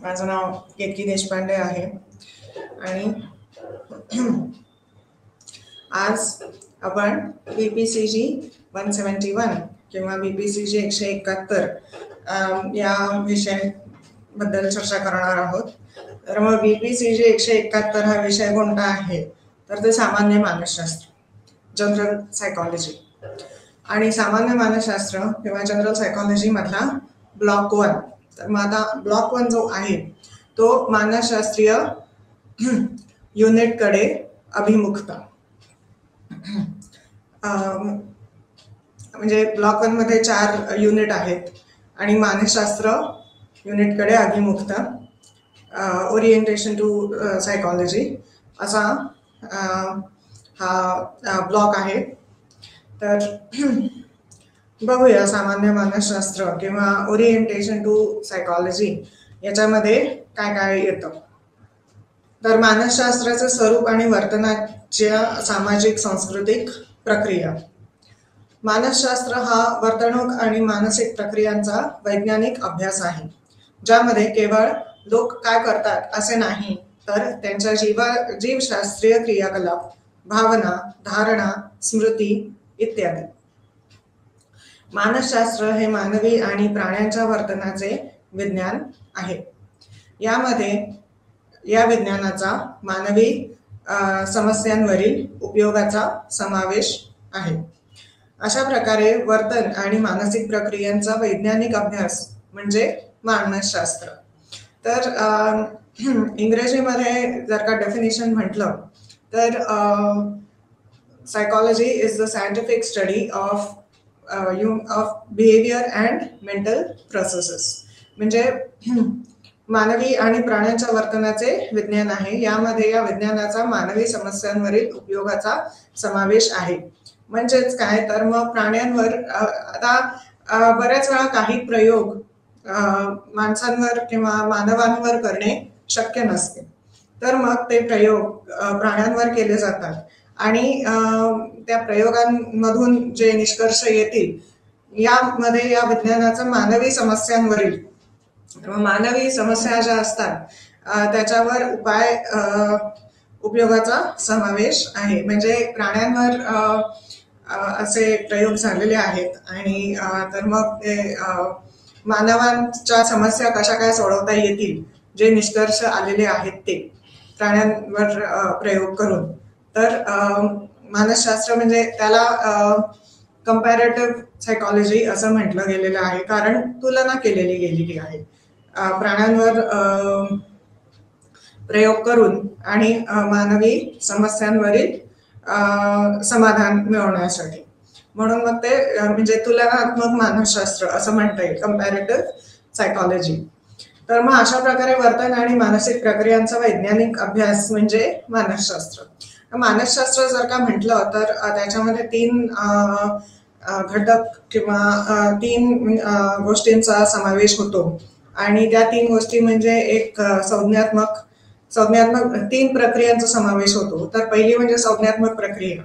माझं नाव केतकी देशपांडे आहे आणि आज आपण BPCG 171 किंवा BPCG 171 या विषयाबद्दल चर्चा करणार आहोत. तर मग BPCG 171 हा विषय कोणता आहे तर ते सामान्य मानसशास्त्र, जनरल सायकॉलॉजी. आणि सामान्य मानसशास्त्र किंवा जनरल सायकॉलॉजी मधला ब्लॉक 1. तर मग आता ब्लॉक 1 जो आहे तो मानसशास्त्रीय युनिटकडे अभिमुखता. म्हणजे ब्लॉक 1 मध्ये 4 युनिट आहेत आणि मानसशास्त्र युनिटकडे अभिमुखता, ओरिएंटेशन टू सायकॉलॉजी असा हा ब्लॉक आहे. तर बघूया सामान्य मानसशास्त्र किंवा ओरिएंटेशन टू सायकॉलॉजी याच्यामध्ये काय काय येतं. तर मानसशास्त्राचं स्वरूप आणि वर्तनाच्या सामाजिक सांस्कृतिक प्रक्रिया. मानसशास्त्र हा वर्तणूक आणि मानसिक प्रक्रियांचा वैज्ञानिक अभ्यास आहे, ज्यामध्ये केवळ लोक काय करतात असे नाही, तर त्यांच्या जीवशास्त्रीय क्रियाकलाप, भावना, धारणा, स्मृती इत्यादी. मानसशास्त्र हे मानवी आणि प्राण्यांच्या वर्तनाचे विज्ञान आहे. या विज्ञानाचा मानवी समस्यांवरील उपयोगाचा समावेश आहे. अशा प्रकारे वर्तन आणि मानसिक प्रक्रियांचा वैज्ञानिक अभ्यास म्हणजे मानसशास्त्र. तर इंग्रजीमध्ये जर का डेफिनेशन म्हटलं तर psychology is the scientific study of behaviour and mental processes. म्हणजे मानवी आणि प्राण्यांच्या वर्तनाचे विज्ञान आहे. यामध्ये या विज्ञानाचा मानवी समस्यांवरील उपयोगाचा समावेश आहे. म्हणजेच काय तर मग प्राण्यांवर आता बऱ्याच वेळा काही प्रयोग माणसांवर किंवा मानवांवर करणे शक्य नसते, तर मग ते प्रयोग प्राण्यांवर केले जातात आणि त्या प्रयोगांमधून जे निष्कर्ष येतील यामध्ये या विज्ञानाचा मानवी समस्यांवरील मानवी समस्या ज्या असतात त्याच्यावर उपयोगाचा समावेश आहे. म्हणजे प्राण्यांवर असे प्रयोग झालेले आहेत आणि तर मग ते मानवांच्या समस्या कशा काय सोडवता येतील जे निष्कर्ष आलेले आहेत ते प्राण्यांवर प्रयोग करून. तर मानसशास्त्र म्हणजे त्याला कंपॅरेटिव्ह सायकॉलॉजी असं म्हटलं गेलेलं आहे, कारण तुलना केलेली गेलेली आहे प्राण्यांवर प्रयोग करून आणि मानवी समस्यांवरील समाधान मिळवण्यासाठी. म्हणून मग ते म्हणजे तुलनात्मक मानसशास्त्र असं म्हणता येईल, कंपॅरेटिव्ह सायकॉलॉजी. तर मग अशा प्रकारे वर्तन आणि मानसिक प्रक्रियांचा वैज्ञानिक अभ्यास म्हणजे मानसशास्त्र. मानसशास्त्र जर का म्हटलं तर त्याच्यामध्ये 3 घटक किंवा 3 गोष्टींचा समावेश होतो आणि त्या 3 गोष्टी म्हणजे एक संज्ञात्मक 3 प्रक्रियांचा समावेश होतो. तर पहिली म्हणजे संज्ञात्मक प्रक्रिया,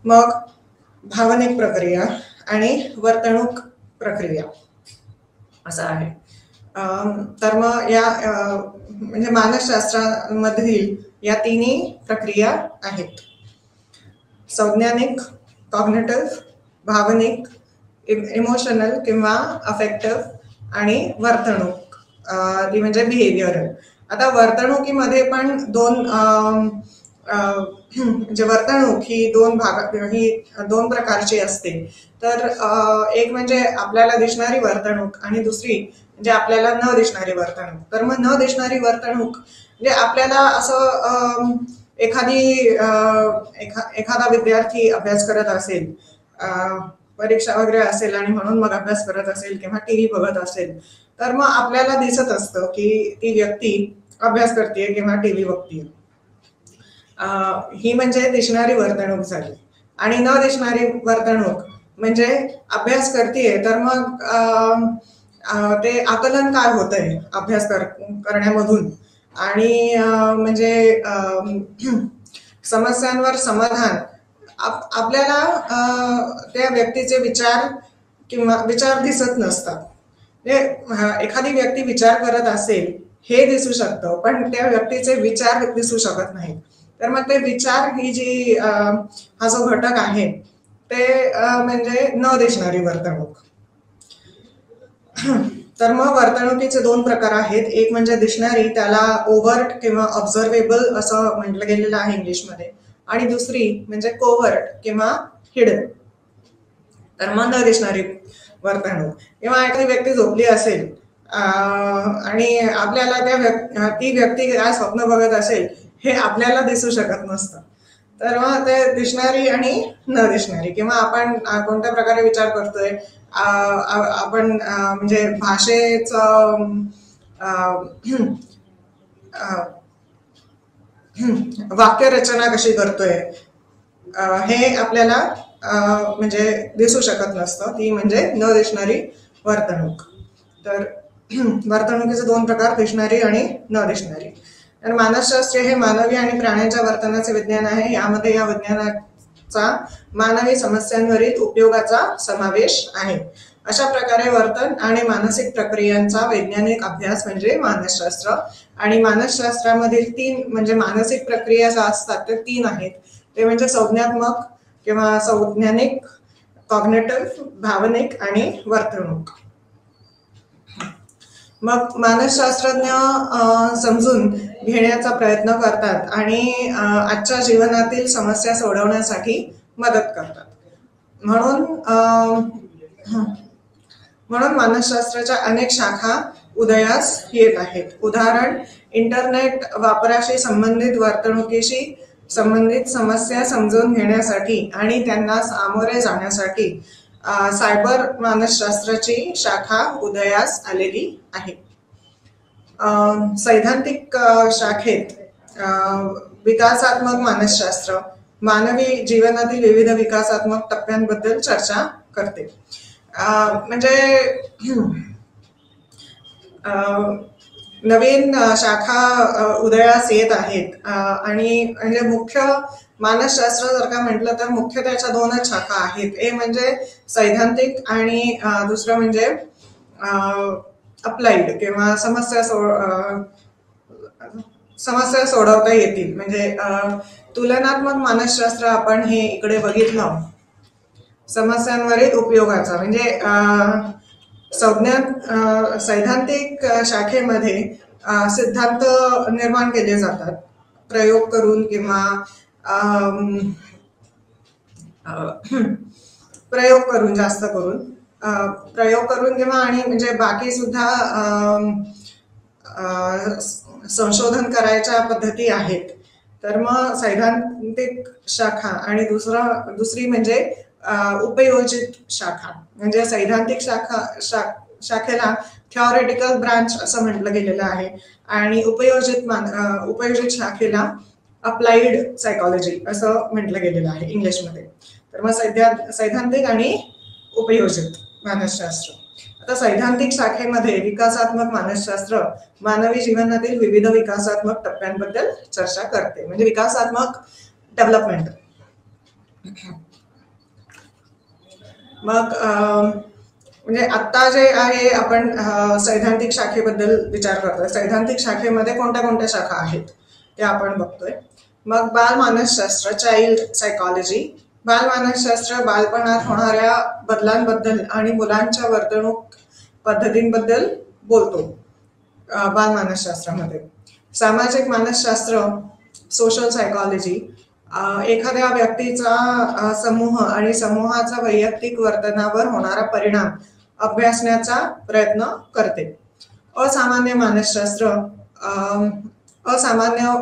मग भावनिक प्रक्रिया आणि वर्तणूक प्रक्रिया असं आहे. तर मग या म्हणजे मानसशास्त्रामधील या 3 प्रक्रिया आहेत: संज्ञानिक, कॉग्निटिव्ह, भावनिक, इमोशनल किंवा अफेक्टिव्ह आणि वर्तणूक ती म्हणजे बिहेवियरल. आता वर्तणुकीमध्ये पण 2 म्हणजे वर्तणूक ही 2 प्रकारची असते. तर एक म्हणजे आपल्याला दिसणारी वर्तणूक आणि दुसरी म्हणजे आपल्याला न दिसणारी वर्तणूक. तर मग न दिसणारी वर्तणूक म्हणजे आपल्याला असं एखादा विद्यार्थी अभ्यास करत असेल, परीक्षा वगैरे असेल आणि म्हणून मग अभ्यास करत असेल किंवा टीव्ही बघत असेल, तर मग आपल्याला दिसत असतं की ती व्यक्ती अभ्यास करते किंवा टीव्ही बघते. ही म्हणजे दिसणारी वर्तणूक झाली. आणि न दिसणारी वर्तणूक म्हणजे अभ्यास करतेय तर मग ते आकलन काय होतंय अभ्यास करण्यामधून आणि म्हणजे समस्यांवर समाधान आपल्याला त्या व्यक्तीचे विचार दिसत नसतात. एखादी व्यक्ती विचार करत असेल हे दिसू शकतं, पण त्या व्यक्तीचे विचार दिसू शकत नाहीत. तर मग ते विचार ही जी हा जो घटक आहे ते म्हणजे न दिसणारी वर्तणूक. तर मग वर्तणुकीचे 2 प्रकार आहेत. एक म्हणजे दिसणारी, त्याला ओव्हर्ट किंवा ऑब्झर्वेबल असं म्हटलं गेलेलं आहे इंग्लिशमध्ये, आणि दुसरी म्हणजे कोव्हर्ट किंवा हिडन. तर मग न दिसणारी वर्तणूक, किंवा एखादी व्यक्ती झोपली असेल आणि आपल्याला ती व्यक्ती काय स्वप्न बघत असेल हे आपल्याला दिसू शकत नसतं. तर मग ते दिसणारी आणि न दिसणारी, किंवा आपण कोणत्या प्रकारे विचार करतोय, आपण म्हणजे भाषेचं वाक्यरचना कशी करतोय हे आपल्याला म्हणजे दिसू शकत नसतं. ती म्हणजे न दिसणारी वर्तणूक. तर वर्तणुकीचे 2 प्रकार, दिसणारी आणि न दिसणारी. तर मानसशास्त्र हे मानवी आणि प्राण्यांच्या वर्तनाचे विज्ञान आहे. यामध्ये या विज्ञानाचा मानवी समस्यांवरील उपयोगाचा समावेश आहे. अशा प्रकारे वर्तन आणि मानसिक प्रक्रियांचा वैज्ञानिक अभ्यास म्हणजे मानसशास्त्र. आणि मानसशास्त्रामधील 3 म्हणजे मानसिक प्रक्रिया ज्या असतात ते 3 आहेत. ते म्हणजे संज्ञात्मक किंवा संज्ञानिक, कॉग्निटिव्ह, भावनिक आणि वर्तणूक. मग मानसशास्त्रज्ञ समजून घेण्याचा प्रयत्न करतात आणि आजच्या जीवनातील समस्या सोडवण्यासाठी मदत करतात. म्हणून मानसशास्त्राच्या अनेक शाखा उदयास येत आहेत. उदाहरण, इंटरनेट वापराशी संबंधित वर्तणुकीशी संबंधित समस्या समजून घेण्यासाठी आणि त्यांना सामोरे जाण्यासाठी सायबर मानसशास्त्राची शाखा उदयास आलेली आहे. सैद्धांतिक शाखेत विकासात्मक मानसशास्त्र मानवी जीवनातील विविध विकासात्मक टप्प्यांबद्दल चर्चा करते. म्हणजे नवीन शाखा उदयास येत आहेत आणि म्हणजे मुख्य मानसशास्त्र जर का म्हटलं तर मुख्य त्याच्या 2च शाखा आहेत. एक म्हणजे सैद्धांतिक आणि दुसरं म्हणजे अप्लाइड किंवा समस्या सोडवता येतील. म्हणजे तुलनात्मक मानसशास्त्र आपण हे इकडे बघितलं, समस्यांवरील उपयोगाचा म्हणजे सैद्धांतिक शाखेमध्ये सिद्धांत निर्माण केले जातात प्रयोग करून किंवा जास्त करून प्रयोग करून किंवा आणि म्हणजे बाकी सुद्धा संशोधन करायच्या पद्धती आहेत. तर मग सैद्धांतिक शाखा आणि दुसरी म्हणजे उपयोजित शाखा. म्हणजे सैद्धांतिक शाखेला थिओरिटिकल ब्रांच असं म्हटलं गेलेलं आहे आणि उपयोजित शाखेला अप्लाइड सायकॉलॉजी असं म्हटलं गेलेलं आहे इंग्लिशमध्ये. तर मग सैद्धांतिक आणि उपयोजित मानसशास्त्र. आता सैद्धांतिक शाखेमध्ये विकासात्मक मानसशास्त्र मानवी जीवनातील विविध विकासात्मक टप्प्यांबद्दल चर्चा करते. म्हणजे विकासात्मक डेव्हलपमेंट. मग म्हणजे आता जे आहे आपण सैद्धांतिक शाखेबद्दल विचार करतोय. सैद्धांतिक शाखेमध्ये कोणत्या कोणत्या शाखा आहेत ते आपण बघतोय. मग बाल मानसशास्त्र, चाइल्ड सायकॉलॉजी. बाल मानसशास्त्र बालपणात होणाऱ्या बदलांबद्दल आणि मुलांच्या वर्तणूक पद्धतींबद्दल बोलतो बाल मानसशास्त्रामध्ये. सामाजिक मानसशास्त्र, सोशल सायकॉलॉजी, एखाद्या व्यक्तीचा समूह आणि समूहाचा वैयक्तिक वर्तनावर होणारा परिणाम अभ्यासण्याचा प्रयत्न करते. असामान्य मानसशास्त्र, असामान्य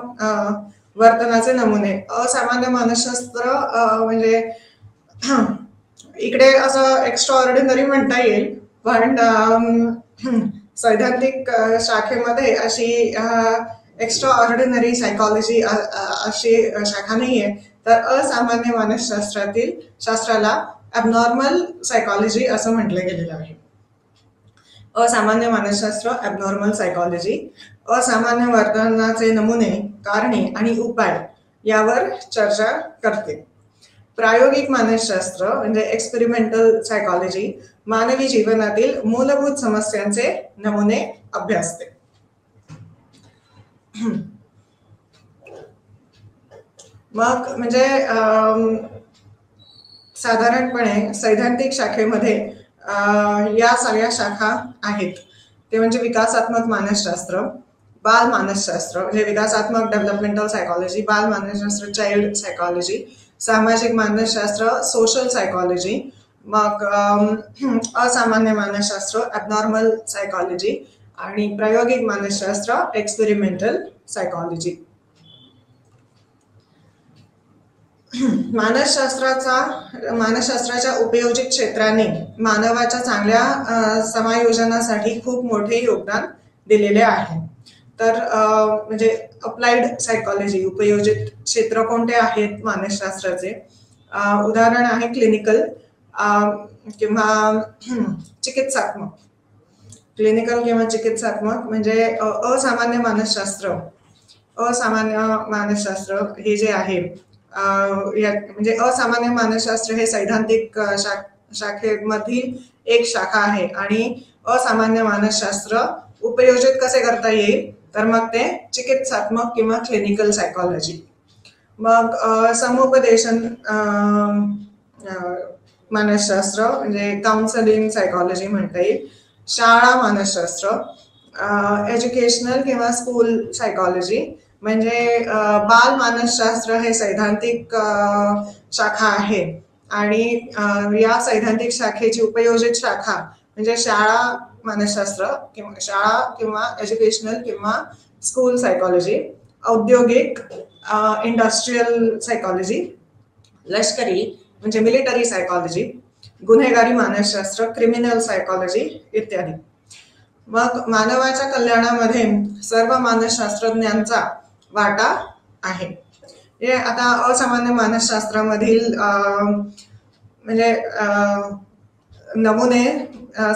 वर्तनाचे नमुने. असामान्य मानसशास्त्र म्हणजे इकडे असं एक्स्ट्रा ऑर्डिनरी म्हणता येईल, पण सैद्धांतिक शाखेमध्ये अशी एक्स्ट्रा ऑर्डिनरी सायकॉलॉजी अशी शाखा नाहीये. तर असामान्य मानसशास्त्रातील शास्त्राला ॲबनॉर्मल सायकॉलॉजी असं म्हटलं गेलेलं आहे. असामान्य मानसशास्त्र, ॲबनॉर्मल सायकॉलॉजी. असामान्य वर्तनाचे नमुने, कारणे आणि उपाय यावर चर्चा करते. प्रायोगिक मानसशास्त्र म्हणजे एक्सपेरिमेंटल सायकॉलॉजी मानवी जीवनातील मूलभूत समस्यांचे नमुने अभ्यासते. मग म्हणजे साधारणपणे सैद्धांतिक शाखेमध्ये या सगळ्या शाखा आहेत. ते म्हणजे विकासात्मक मानसशास्त्र, बाल मानसशास्त्र म्हणजे विकासात्मक डेव्हलपमेंटल सायकॉलॉजी, बाल मानसशास्त्र चाइल्ड सायकॉलॉजी, सामाजिक मानसशास्त्र सोशल सायकॉलॉजी, मग असामान्य मानसशास्त्र ॲबनॉर्मल सायकॉलॉजी आणि प्रायोगिक मानसशास्त्र एक्सपेरिमेंटल सायकॉलॉजी. मानसशास्त्राच्या उपयोजित क्षेत्राने मानवाच्या चांगल्या समायोजनासाठी खूप मोठे योगदान दिलेले आहे. तर म्हणजे अप्लाइड सायकॉलॉजी उपयोजित क्षेत्र कोणते आहेत मानसशास्त्राचे? उदाहरण आहे क्लिनिकल किंवा चिकित्सात्मक. क्लिनिकल किंवा चिकित्सात्मक म्हणजे असामान्य मानसशास्त्र हे जे आहे म्हणजे असामान्य मानसशास्त्र हे सैद्धांतिक शाखेमधील एक शाखा आहे आणि असामान्य मानसशास्त्र उपयोजित कसे करता येईल तर मग ते चिकित्सात्मक किंवा क्लिनिकल सायकॉलॉजी. मग समुपदेशन मानसशास्त्र म्हणजे काउन्सलिंग सायकॉलॉजी म्हणता येईल. शाळा मानसशास्त्र, एज्युकेशनल किंवा स्कूल सायकॉलॉजी म्हणजे बाल मानसशास्त्र हे सैद्धांतिक शाखा आहे आणि या सैद्धांतिक शाखेची उपयोजित शाखा म्हणजे शाळा मानसशास्त्र किंवा एज्युकेशनल किंवा स्कूल सायकॉलॉजी, औद्योगिक इंडस्ट्रियल सायकॉलॉजी, लष्करी म्हणजे मिलिटरी सायकॉलॉजी, गुन्हेगारी मानसशास्त्र क्रिमिनल सायकॉलॉजी इत्यादी. मग मानवाच्या कल्याणामध्ये सर्व मानसशास्त्रज्ञांचा वाटा आहे. हे आता असामान्य मानसशास्त्रामधील म्हणजे नमुने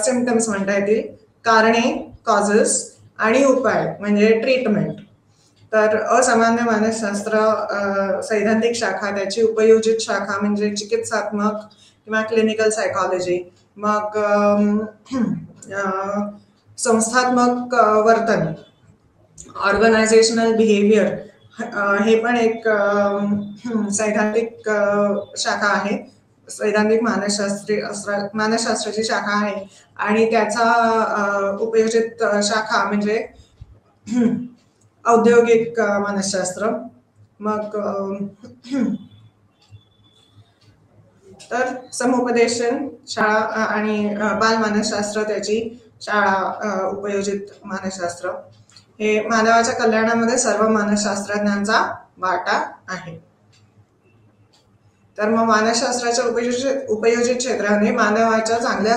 सिम्पटम्स म्हणता येतील, कारणे कॉजेस आणि उपाय म्हणजे ट्रीटमेंट. तर असामान्य मानसशास्त्र सैद्धांतिक शाखा त्याची उपयोजित शाखा म्हणजे चिकित्सात्मक किंवा क्लिनिकल सायकॉलॉजी. मग संस्थात्मक वर्तन ऑर्गनायझेशनल बिहेवियर हे पण एक सैद्धांतिक शाखा आहे, सैद्धांतिक मानसशास्त्राची शाखा आहे आणि त्याचा उपयोजित शाखा म्हणजे औद्योगिक मानसशास्त्र. मग तर समुपदेशन शाळा आणि बाल मानसशास्त्र त्याची शाळा उपयोजित मानसशास्त्र हे मानवाच्या कल्याणामध्ये सर्व मानसशास्त्रज्ञांचा वाटा आहे. तर मग मानसशास्त्राच्या उपयोजित क्षेत्राने मानवाच्या चांगल्या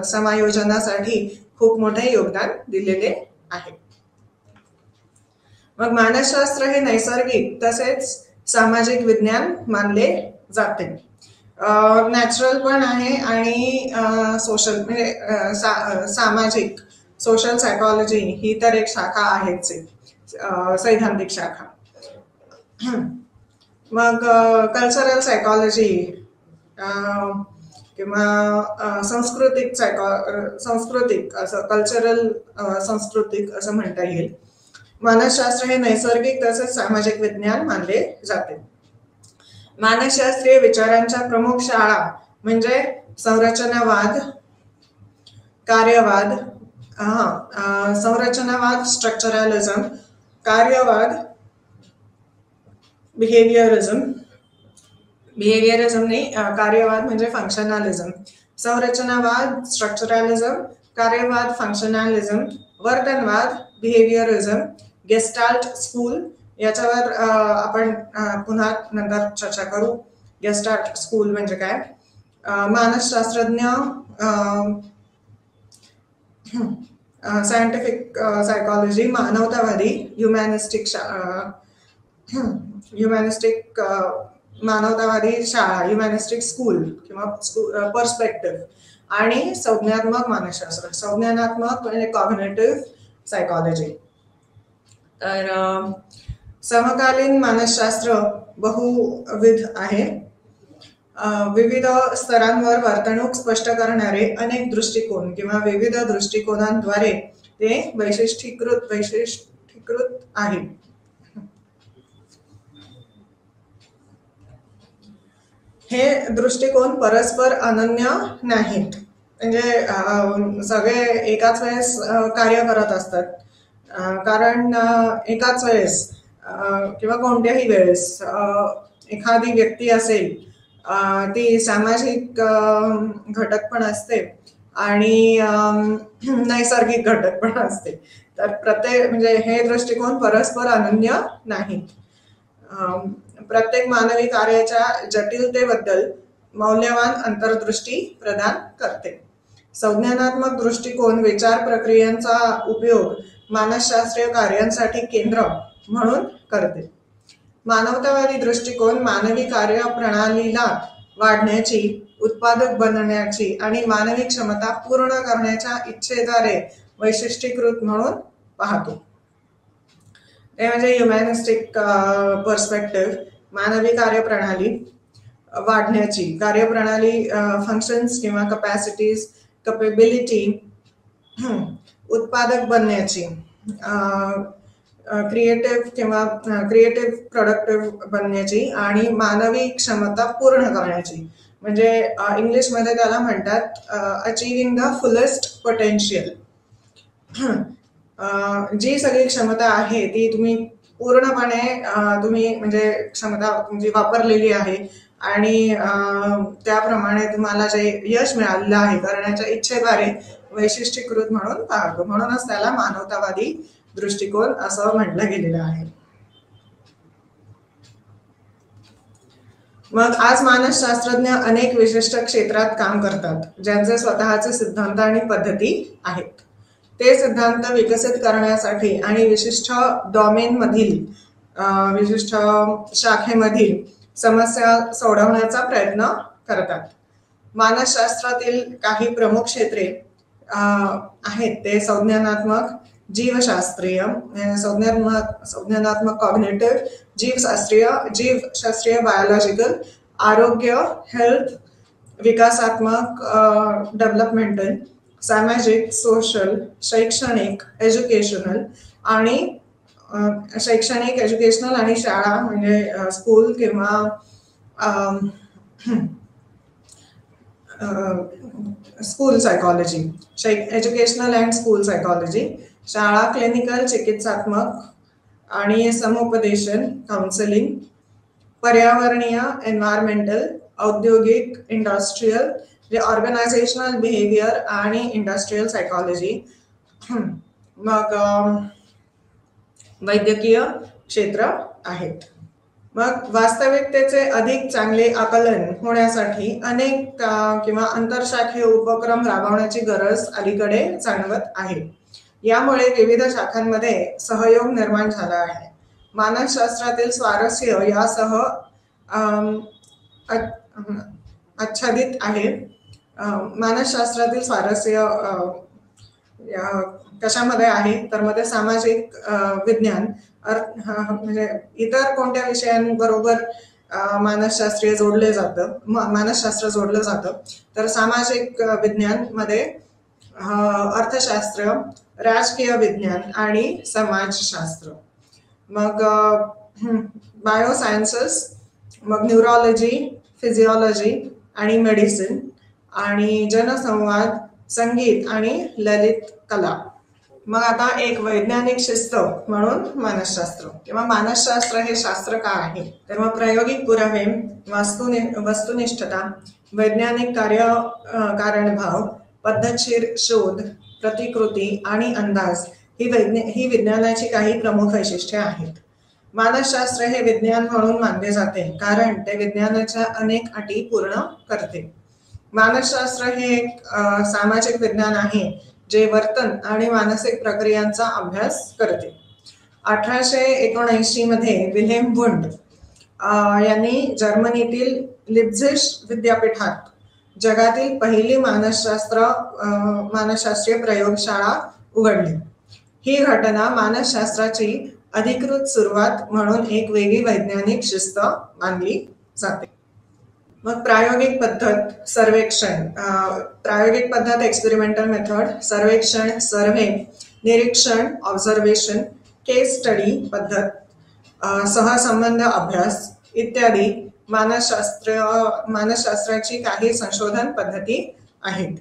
समायोजनासाठी खूप मोठे योगदान दिलेले आहे. मग मानसशास्त्र हे नैसर्गिक तसेच सामाजिक विज्ञान मानले जाते. नॅचरल पण आहे आणि सोशल म्हणजे सामाजिक सोशल सायकॉलॉजी ही तर एक शाखा आहेच, सैद्धांतिक शाखा. मग कल्चरल सायकॉलॉजी किंवा सांस्कृतिक असं कल्चरल सांस्कृतिक असं म्हणता येईल. मानसशास्त्र हे नैसर्गिक तसेच सामाजिक विज्ञान मानले जाते. मानसशास्त्रीय विचारांच्या प्रमुख शाळा म्हणजे संरचनावाद, कार्यवाद, संरचनावाद स्ट्रक्चरलिझम, कार्यवाद बिहेवियरिझम नाही, कार्यवाद म्हणजे फंक्शनलिझम, संरचनावाद स्ट्रक्चरलिझम, कार्यवाद फंक्शनलिझम, वर्तनवाद बिहेवियरिझम, गेस्टाल्ट स्कूल याच्यावर आपण पुन्हा नंतर चर्चा करू. गेस्टाल्ट स्कूल म्हणजे काय? मानसशास्त्रज्ञ सायंटिफिक सायकॉलॉजी, मानवतावादी ह्युमॅनिस्टिक मानवतावादी शाळा ह्युमॅनिस्टिक स्कूल किंवा पर्स्पेक्टिव्ह आणि संज्ञानात्मक मानसशास्त्र, संज्ञानात्मक म्हणजे कॉग्निटिव्ह सायकॉलॉजी. तर समकालीन मानसशास्त्र बहुविध आहे. विविध स्तरांवर वर्तणूक स्पष्ट करणारे अनेक दृष्टिकोन किंवा विविध दृष्टिकोनांद्वारे ते वैशिष्ट्यीकृत वैशिष्ट्यीकृत आहे. हे दृष्टिकोन परस्पर अनन्य नाहीत. म्हणजे सगळे एकाच वेळेस कार्य करत असतात. कारण एकाच वेळेस किंवा कोणत्याही वेळेस एखादी व्यक्ती असेल, ती सामाजिक घटक पण असते आणि नैसर्गिक घटक पण असते. तर प्रत्येक म्हणजे हे दृष्टिकोन परस्पर अनन्य नाहीत. प्रत्येक मानवी कार्याच्या जटिलतेबद्दल मौल्यवान अंतर्दृष्टी प्रदान करते. संज्ञानात्मक दृष्टिकोन विचार प्रक्रियांचा उपयोग मानसशास्त्रीय कार्यांसाठी केंद्र म्हणून करते. मानवतावादी दृष्टिकोन मानवी कार्यप्रणालीला वाढण्याची, उत्पादक बनण्याची आणि मानवी क्षमता पूर्ण करण्याच्या इच्छेद्वारे वैशिष्ट्यीकृत म्हणून पाहतो. ते म्हणजे ह्युमॅनिस्टिक पर्स्पेक्टिव्ह. मानवी कार्यप्रणाली वाढण्याची, कार्यप्रणाली फंक्शन्स किंवा कपॅसिटीज, कॅपेबिलिटी, उत्पादक बनण्याची, क्रिएटिव्ह प्रोडक्टिव्ह बनण्याची आणि मानवी क्षमता पूर्ण करण्याची. म्हणजे इंग्लिशमध्ये त्याला म्हणतात अचिव्हिंग द फुलेस्ट पोटेन्शियल. जी सगळी क्षमता आहे ती तुम्ही पूर्णपणे तुम्ही म्हणजे क्षमता तुमची वापरलेली आहे आणि त्याप्रमाणे तुम्हाला जे यश मिळालेलं आहे करण्याच्या इच्छेद्वारे वैशिष्ट्यीकृत म्हणून पाहतो. म्हणूनच त्याला मानवतावादी दृष्टिकोन असं म्हटलं गेलेलं आहे. मग आज मानसशास्त्रज्ञ अनेक विशिष्ट क्षेत्रात काम करतात, ज्यांचे स्वतःचे सिद्धांत आणि पद्धती आहेत. ते सिद्धांत विकसित करण्यासाठी आणि विशिष्ट डोमेनमधील, विशिष्ट शाखेमधील समस्या सोडवण्याचा प्रयत्न करतात. मानसशास्त्रातील काही प्रमुख क्षेत्रे आहेत ते संज्ञानात्मक, जीवशास्त्रीय, संज्ञानात्मक कॉग्निटिव्ह, जीवशास्त्रीय बायोलॉजिकल, आरोग्य हेल्थ, विकासात्मक डेव्हलपमेंटल, सामाजिक सोशल, शैक्षणिक एज्युकेशनल आणि शाळा म्हणजे स्कूल किंवा school psychology, educational and school psychology, शाळा, क्लिनिकल, चिकित्सात्मक आणि समुपदेशन, काउन्सिलिंग, पर्यावरणीय, एन्व्हायरमेंटल, औद्योगिक, इंडस्ट्रियल, ऑर्गनायझेशनल बिहेवियर आणि इंडस्ट्रियल सायकॉलॉजी. मग वैद्यकीय क्षेत्र आहेत. मग वास्तविकतेचे अधिक चांगले आकलन होण्यासाठी अनेक किंवा आंतरशाखीय उपक्रम राबवण्याची गरज अलीकडे जाणवत आहे. यामुळे विविध शाखांमध्ये सहयोग निर्माण झाला आहे. मानसशास्त्रातील स्वारस्य यासह आच्छादित आहे. मानसशास्त्रातील स्वारस्य कशामध्ये आहे तर मध्ये सामाजिक विज्ञान म्हणजे इतर कोणत्या विषयांबरोबर मानसशास्त्र जोडलं जातं तर सामाजिक विज्ञान मध्ये अर्थशास्त्र, राजकीय विज्ञान आणि समाजशास्त्र. मग बायोसायन्सेस, मग न्यूरोलॉजी, फिजिओलॉजी आणि मेडिसिन आणि जनसंवाद, संगीत आणि ललित कला. मग आता एक वैज्ञानिक शिस्त म्हणून मानसशास्त्र किंवा मानसशास्त्र हे शास्त्र का आहे तर मग प्रायोगिक पुरावे, वस्तुनिष्ठता, वैज्ञानिक कारणभाव, पद्धतशीर शोध, प्रतिकृती आणि अंदाज ही विज्ञानाची काही प्रमुख वैशिष्ट्ये आहेत. मानसशास्त्र हे विज्ञान म्हणून मानले जाते कारण ते विज्ञानाच्या अनेक अटी पूर्ण करते. मानसशास्त्र हे एक सामाजिक विज्ञान आहे जे वर्तन आणि मानसिक प्रक्रियांचा अभ्यास करते. 1879 मध्ये विल्हेम वुंड यांनी जर्मनीतील लिप्झिग विद्यापीठात जगातील पहिली मानसशास्त्रीय प्रयोगशाळा उघडली. ही घटना मानसशास्त्राची अधिकृत सुरुवात म्हणून एक वेगळी वैज्ञानिक शिस्त मानली जाते. मग प्रायोगिक पद्धत, सर्वेक्षण. प्रायोगिक पद्धत एक्सपेरिमेंटल मेथड, सर्वेक्षण, सर्व्हे, निरीक्षण, ऑब्झर्वेशन, केस स्टडी पद्धत, सहसंबंध अभ्यास इत्यादी मानसशास्त्राची काही संशोधन पद्धती आहेत.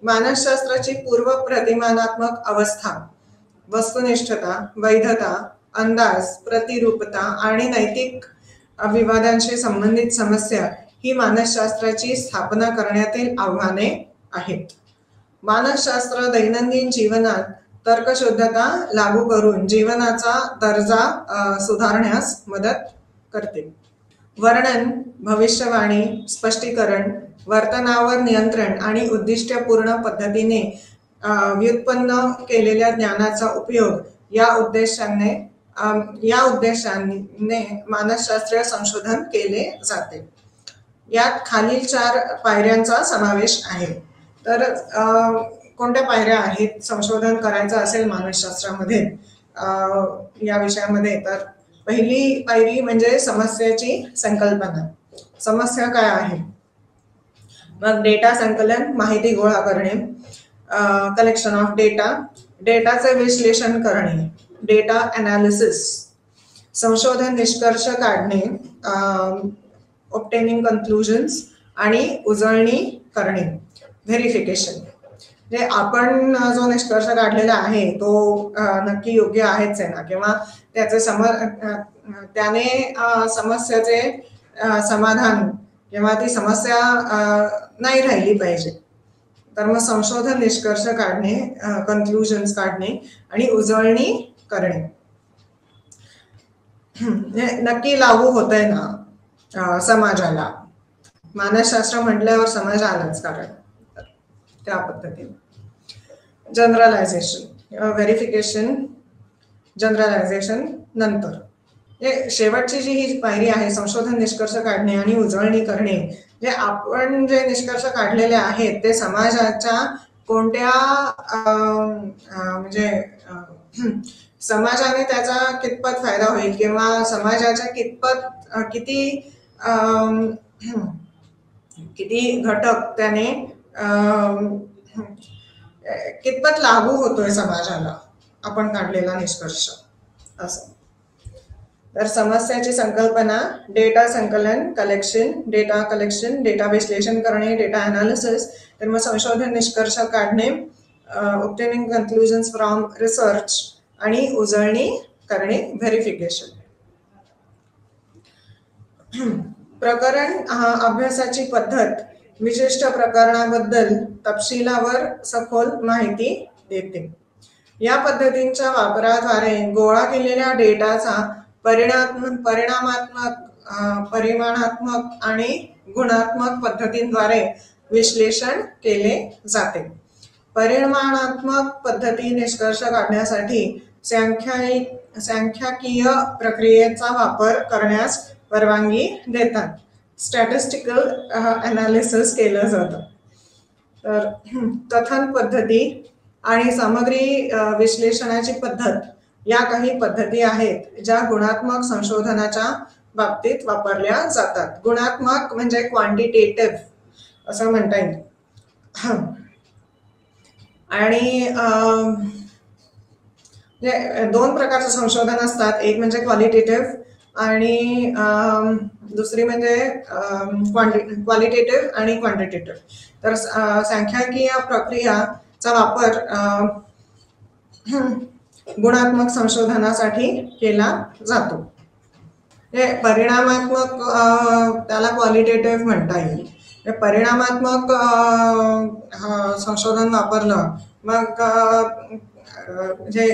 मानसशास्त्राची पूर्व प्रतिमानात्मक अवस्था, वस्तुनिष्ठता, वैधता, अंदाज, प्रतिरूपता आणि नैतिक विवादांशी संबंधित समस्या ही मानसशास्त्राची स्थापना करण्यातील आव्हाने आहेत. मानसशास्त्र दैनंदिन जीवनात तर्कशुद्धता लागू करून जीवनाचा दर्जा सुधारण्यास मदत करते. वर्णन, भविष्यवाणी, स्पष्टीकरण, वर्तनावर नियंत्रण आणि उद्दिष्टपूर्ण पद्धतीने व्युत्पन्न केलेल्या ज्ञानाचा उपयोग या उद्देशाने मानसशास्त्रीय संशोधन केले जाते. यात खालील 4 पायऱ्यांचा समावेश आहे. तर कोणत्या पायऱ्या आहेत संशोधन करायचं असेल मानसशास्त्रामध्ये या विषयामध्ये? तर पहिली पायरी म्हणजे समस्येची संकल्पना. समस्या काय आहे? मग डेटा संकलन, माहिती गोळा करणे, कलेक्शन ऑफ डेटा, डेटाचे विश्लेषण करणे, डेटा अनालिसिस, संशोधन निष्कर्ष काढणे, ऑब्टेनिंग कन्क्लुजन्स आणि उजळणी करणे, व्हेरिफिकेशन. म्हणजे आपण जो निष्कर्ष काढलेला आहे तो नक्की योग्य आहेच आहे ना, किंवा त्याने समस्याचे समाधान किंवा ती समस्या नाही राहिली पाहिजे. तर मग संशोधन निष्कर्ष काढणे, कन्क्लुजन्स काढणे आणि उजळणी करणे नक्की लागू होत आहे ना समाजाला. मानसशास्त्र म्हटल्यावर समाज आलाच, कारण त्या पद्धतीने. जनरलायझेशन, व्हेरिफिकेशन, जनरलायझेशन नंतर. शेवटची जी ही पायरी आहे संशोधन निष्कर्ष काढणे आणि उजळणी करणे, जे आपण जे निष्कर्ष काढलेले आहेत ते समाजाच्या कोणत्या म्हणजे समाजाने त्याचा कितपत फायदा होईल किंवा समाजाच्या किती घटक त्याने कितपत लागू होतोय समाजाला आपण काढलेला निष्कर्ष असं. तर समस्याची संकल्पना, डेटा संकलन, डेटा कलेक्शन, डेटा विश्लेषण करणे, डेटा अनालिसिस, तर मग संशोधन निष्कर्ष काढणे, ऑब्टेनिंग कन्क्लुजन्स फ्रॉम रिसर्च आणि उजळणी करणे, व्हेरिफिकेशन. प्रकरण अभ्यासाची पद्धत विशिष्ट प्रकरणाबद्दल तपशिलावर सखोल माहिती देते. या पद्धतींच्या वापराद्वारे गोळा केलेल्या डेटाचा परिमाणात्मक आणि गुणात्मक पद्धतींद्वारे विश्लेषण केले जाते. परिमाणात्मक पद्धती निष्कर्ष काढण्यासाठी सांख्यिकीय प्रक्रियेचा वापर करण्यास परवानगी देतात. स्टॅटिस्टिकल अनालिसिस केलं जातं. तर कथन पद्धती आणि सामग्री विश्लेषणाची पद्धत या काही पद्धती आहेत ज्या गुणात्मक संशोधनाच्या बाबतीत वापरल्या जातात. गुणात्मक म्हणजे क्वांटिटेटिव्ह असं म्हणता येईल. आणि 2 प्रकारचं संशोधन असतात. एक म्हणजे क्वालिटेटिव्ह आणि दुसरी म्हणजे क्वालिटेटिव्ह आणि क्वांटिटेटिव्ह. तर सांख्यिकीय प्रक्रियाचा वापर गुणात्मक संशोधनासाठी केला जातो. परिणामात्मक त्याला क्वालिटेटिव्ह म्हणता येईल. परिणामात्मक संशोधन वापरलं मग म्हणजे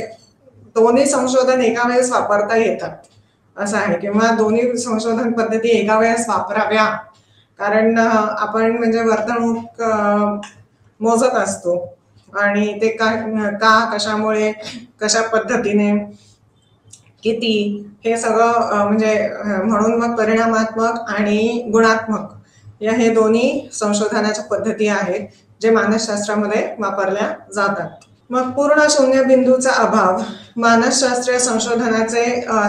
दोन्ही संशोधन एका वेळेस वापरता येतात असं आहे, किंवा दोन्ही संशोधन पद्धती एका वेळेस वापराव्या, कारण आपण म्हणजे वर्तणूक मोजत असतो आणि ते कशामुळे, कशा पद्धतीने, किती, हे सगळं म्हणजे म्हणून मग परिणामात्मक आणि गुणात्मक हे दोन्ही संशोधनाच्या पद्धती आहेत जे मानसशास्त्रामध्ये वापरल्या जातात. मग पूर्ण शून्य बिंदूचा अभाव, मानसशास्त्रीय संशोधनाचे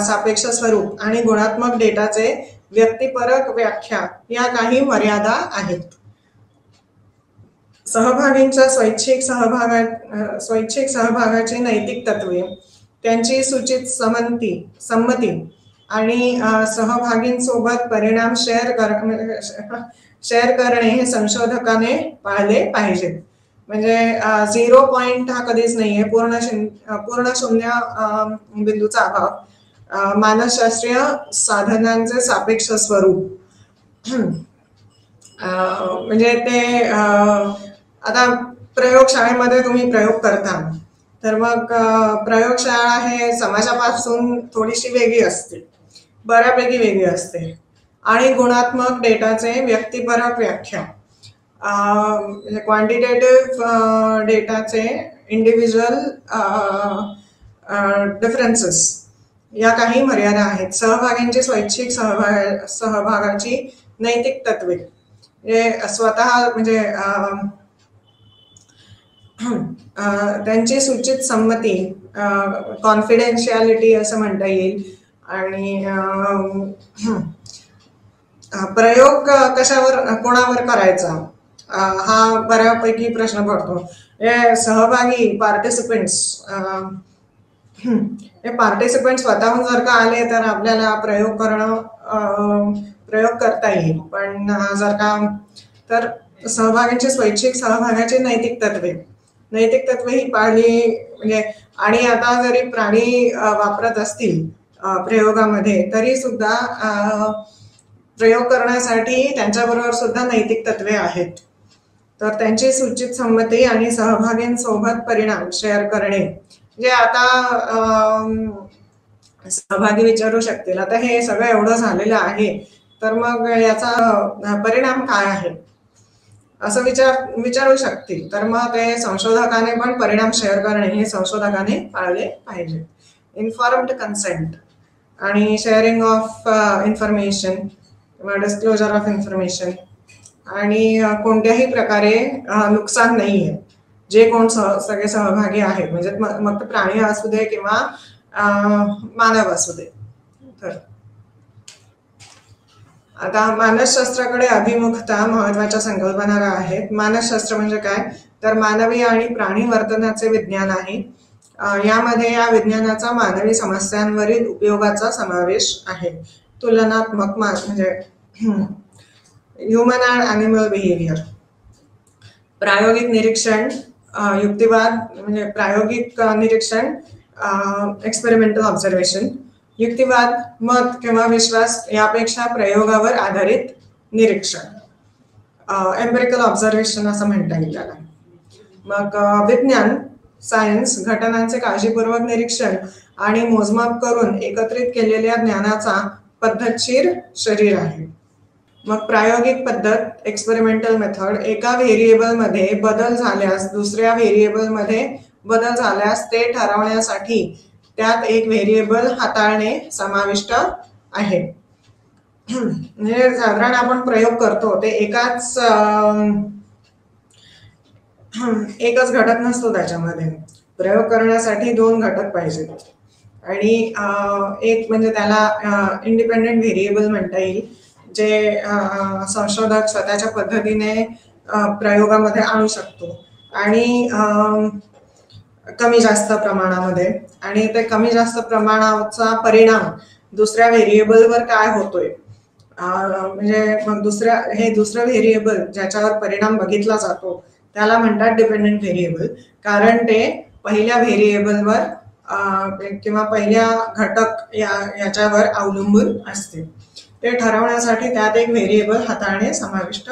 सापेक्ष स्वरूप आणि गुणात्मक डेटाचे व्यक्तिपरक व्याख्या या काही मर्यादा आहेत. सहभागींच्या स्वैच्छिक सहभागाची नैतिक तत्वे, त्यांची सूचित संमती आणि सहभागींसोबत परिणाम शेअर करणे हे संशोधकाने पाळले पाहिजेत. म्हणजे 0 पॉइंट हा कधीच नाहीये, पूर्ण शून्य बिंदूचा अभाव. मानसशास्त्रीय साधनांचे सापेक्ष स्वरूप, म्हणजे ते आता प्रयोगशाळेमध्ये तुम्ही प्रयोग करता, तर मग प्रयोगशाळा हे समाजापासून थोडीशी वेगळी असते, बऱ्यापैकी वेगळी असते. आणि गुणात्मक डेटाचे व्यक्तिपरक व्याख्या, म्हणजे क्वांटिटेटिव्ह डेटाचे इंडिव्हिज्युअल डिफरन्सेस या काही मर्यादा आहेत. सहभागींची स्वैच्छिक सहभागाची नैतिक तत्वे, म्हणजे स्वतः म्हणजे त्यांची सूचित संमती, कॉन्फिडेन्शियालिटी असं म्हणता येईल. आणि प्रयोग कोणावर करायचा हा बऱ्यापैकी प्रश्न पडतो. सहभागी पार्टिसिपेंट्स स्वतःहून जर का आले तर आपल्याला प्रयोग करता येईल. पण जर का तर सहभागींची स्वैच्छिक सहभागाची नैतिक तत्वे ही पाळली म्हणजे. आणि आता जरी प्राणी वापरत असतील प्रयोगामध्ये, तरी सुद्धा प्रयोग करण्यासाठी त्यांच्याबरोबर सुद्धा नैतिक तत्वे आहेत. तर त्यांची सूचित संमती आणि सहभागींसोबत परिणाम शेअर करणे, म्हणजे आता सहभागी विचारू शकतील आता हे सगळं एवढं झालेलं आहे, तर मग याचा परिणाम काय आहे असं विचारू शकतील. तर मग ते संशोधकाने पण परिणाम शेअर करणे हे संशोधकाने पाळले पाहिजे. इन्फॉर्म्ड कन्सेंट आणि शेअरिंग ऑफ इन्फॉर्मेशन किंवा डिस्क्लोजर ऑफ इन्फॉर्मेशन, आणि कोणत्याही प्रकारे नुकसान नाही आहे. जे कोण सगळे सहभागी आहेत, म्हणजे मग प्राणी असू दे किंवा मानव असू दे. तर आता मानसशास्त्राकडे अभिमुखता महत्वाच्या संकल्पना आहेत. मानसशास्त्र म्हणजे काय, तर मानवी आणि प्राणी वर्तनाचे विज्ञान आहे. यामध्ये या विज्ञानाचा मानवी समस्यांवरील उपयोगाचा समावेश आहे. तुलनात्मक म्हणजे ह्युमन अँड ॲनिमल बिहेवियर, प्रायोगिक निरीक्षण, युक्तिवाद म्हणजे प्रायोगिक निरीक्षण, एक्सपेरिमेंटल ऑब्झर्वेशन. युक्तिवाद मत किंवा विश्वास यापेक्षा प्रयोगावर आधारित निरीक्षण, एम्पिरिकल ऑब्झर्वेशन असं म्हणता येईल त्याला. मग विज्ञान सायन्स घटनांचे काळजीपूर्वक निरीक्षण आणि मोजमाप करून एकत्रित केलेल्या ज्ञानाचा पद्धतशीर शरीर आहे. मग प्रायोगिक पद्धत एक्सपेरिमेंटल मेथड, एका व्हेरिएबलमध्ये बदल झाल्यास दुसऱ्या व्हेरिएबलमध्ये बदल झाल्यास ते ठरवण्यासाठी त्यात एक व्हेरिएबल हाताळणे समाविष्ट आहे. म्हणजे साधारण आपण प्रयोग करतो ते एकच घटक नसतो त्याच्यामध्ये. प्रयोग करण्यासाठी 2 घटक पाहिजेत. आणि एक म्हणजे त्याला इंडिपेंडेंट व्हेरिएबल म्हणता येईल, जे संशोधक स्वतःच्या पद्धतीने प्रयोगामध्ये आणू शकतो आणि कमी जास्त प्रमाणामध्ये. आणि ते कमी जास्त प्रमाणाचा परिणाम दुसऱ्या व्हेरिएबलवर काय होतोय, म्हणजे मग दुसरं व्हेरिएबल ज्याच्यावर परिणाम बघितला जातो त्याला म्हणतात डिपेंडेंट व्हेरिएबल. कारण ते पहिल्या व्हेरिएबलवर किंवा पहिल्या घटक याच्यावर अवलंबून असते. ते ठरवण्यासाठी त्यात एक व्हेरिएबल हाताळणे समाविष्ट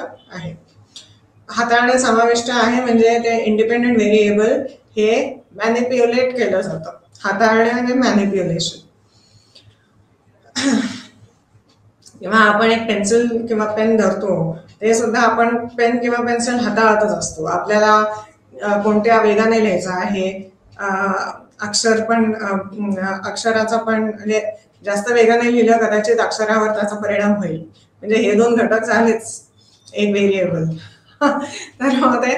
आहे. म्हणजे ते इंडिपेंडेंट व्हेरिएबल हे मॅनिप्युलेट केलं जातं. हाताळणे म्हणजे मॅनिप्युलेशन. किंवा आपण एक पेन्सिल किंवा पेन धरतो, ते सुद्धा आपण पेन किंवा पेन्सिल हाताळतच असतो. आपल्याला कोणत्या वेगाने लिहायचं आहे, अक्षराचा पण म्हणजे जास्त वेगाने लिहिलं कदाचित अक्षरावर त्याचा परिणाम होईल. म्हणजे हे 2 घटक झालेच एक व्हेरिएबल. तर मग ते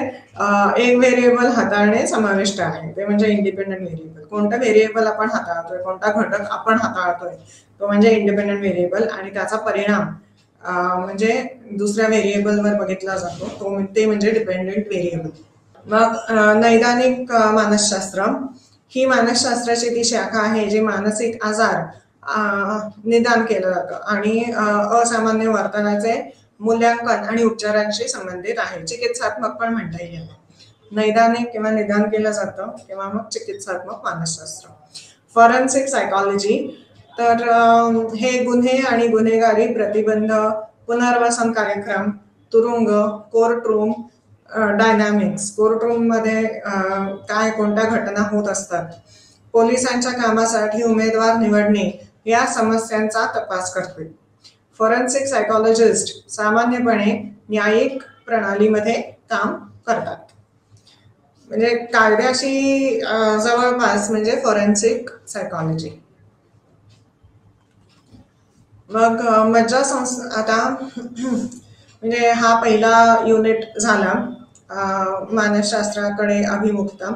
एक व्हेरिएबल हाताळणे समाविष्ट आहे, ते म्हणजे इंडिपेंडेंट व्हेरिएबल. कोणता व्हेरिएबल आपण हाताळतोय, कोणता घटक आपण हाताळतोय तो म्हणजे इंडिपेंडेंट व्हेरिएबल, आणि त्याचा परिणाम म्हणजे दुसऱ्या व्हेरिएबलवर बघितला जातो ते म्हणजे डिपेंडेंट व्हेरिएबल. मग नैदानिक मानसशास्त्र, ही मानसशास्त्राची ती शाखा आहे जी मानसिक आजार निदान केलं जातं आणि असामान्य वर्तनाचे मूल्यांकन आणि उपचारांशी संबंधित आहे. चिकित्सात्मक पण म्हणता येईल. नैदानिक किंवा निदान केलं जातं किंवा मग चिकित्सात्मक मानसशास्त्र. फॉरेन्सिक सायकॉलॉजी तर हे गुन्हे आणि गुन्हेगारी प्रतिबंध, पुनर्वसन कार्यक्रम, तुरुंग, कोर्टरूम डायनामिक्स, कोर्टरूम मध्ये काय कोणत्या घटना होत असतात, पोलिसांच्या कामासाठी उमेदवार निवडणे या समस्यांचा तपास करते. फॉरेन्सिक सायकॉलॉजिस्ट सामान्यपणे न्यायिक प्रणालीमध्ये काम करतात. म्हणजे कायद्याशी जवळपास म्हणजे फॉरेन्सिक सायकॉलॉजी. मग मज्जा आता म्हणजे हा पहिला युनिट झाला मानसशास्त्राकडे अभिमुखता,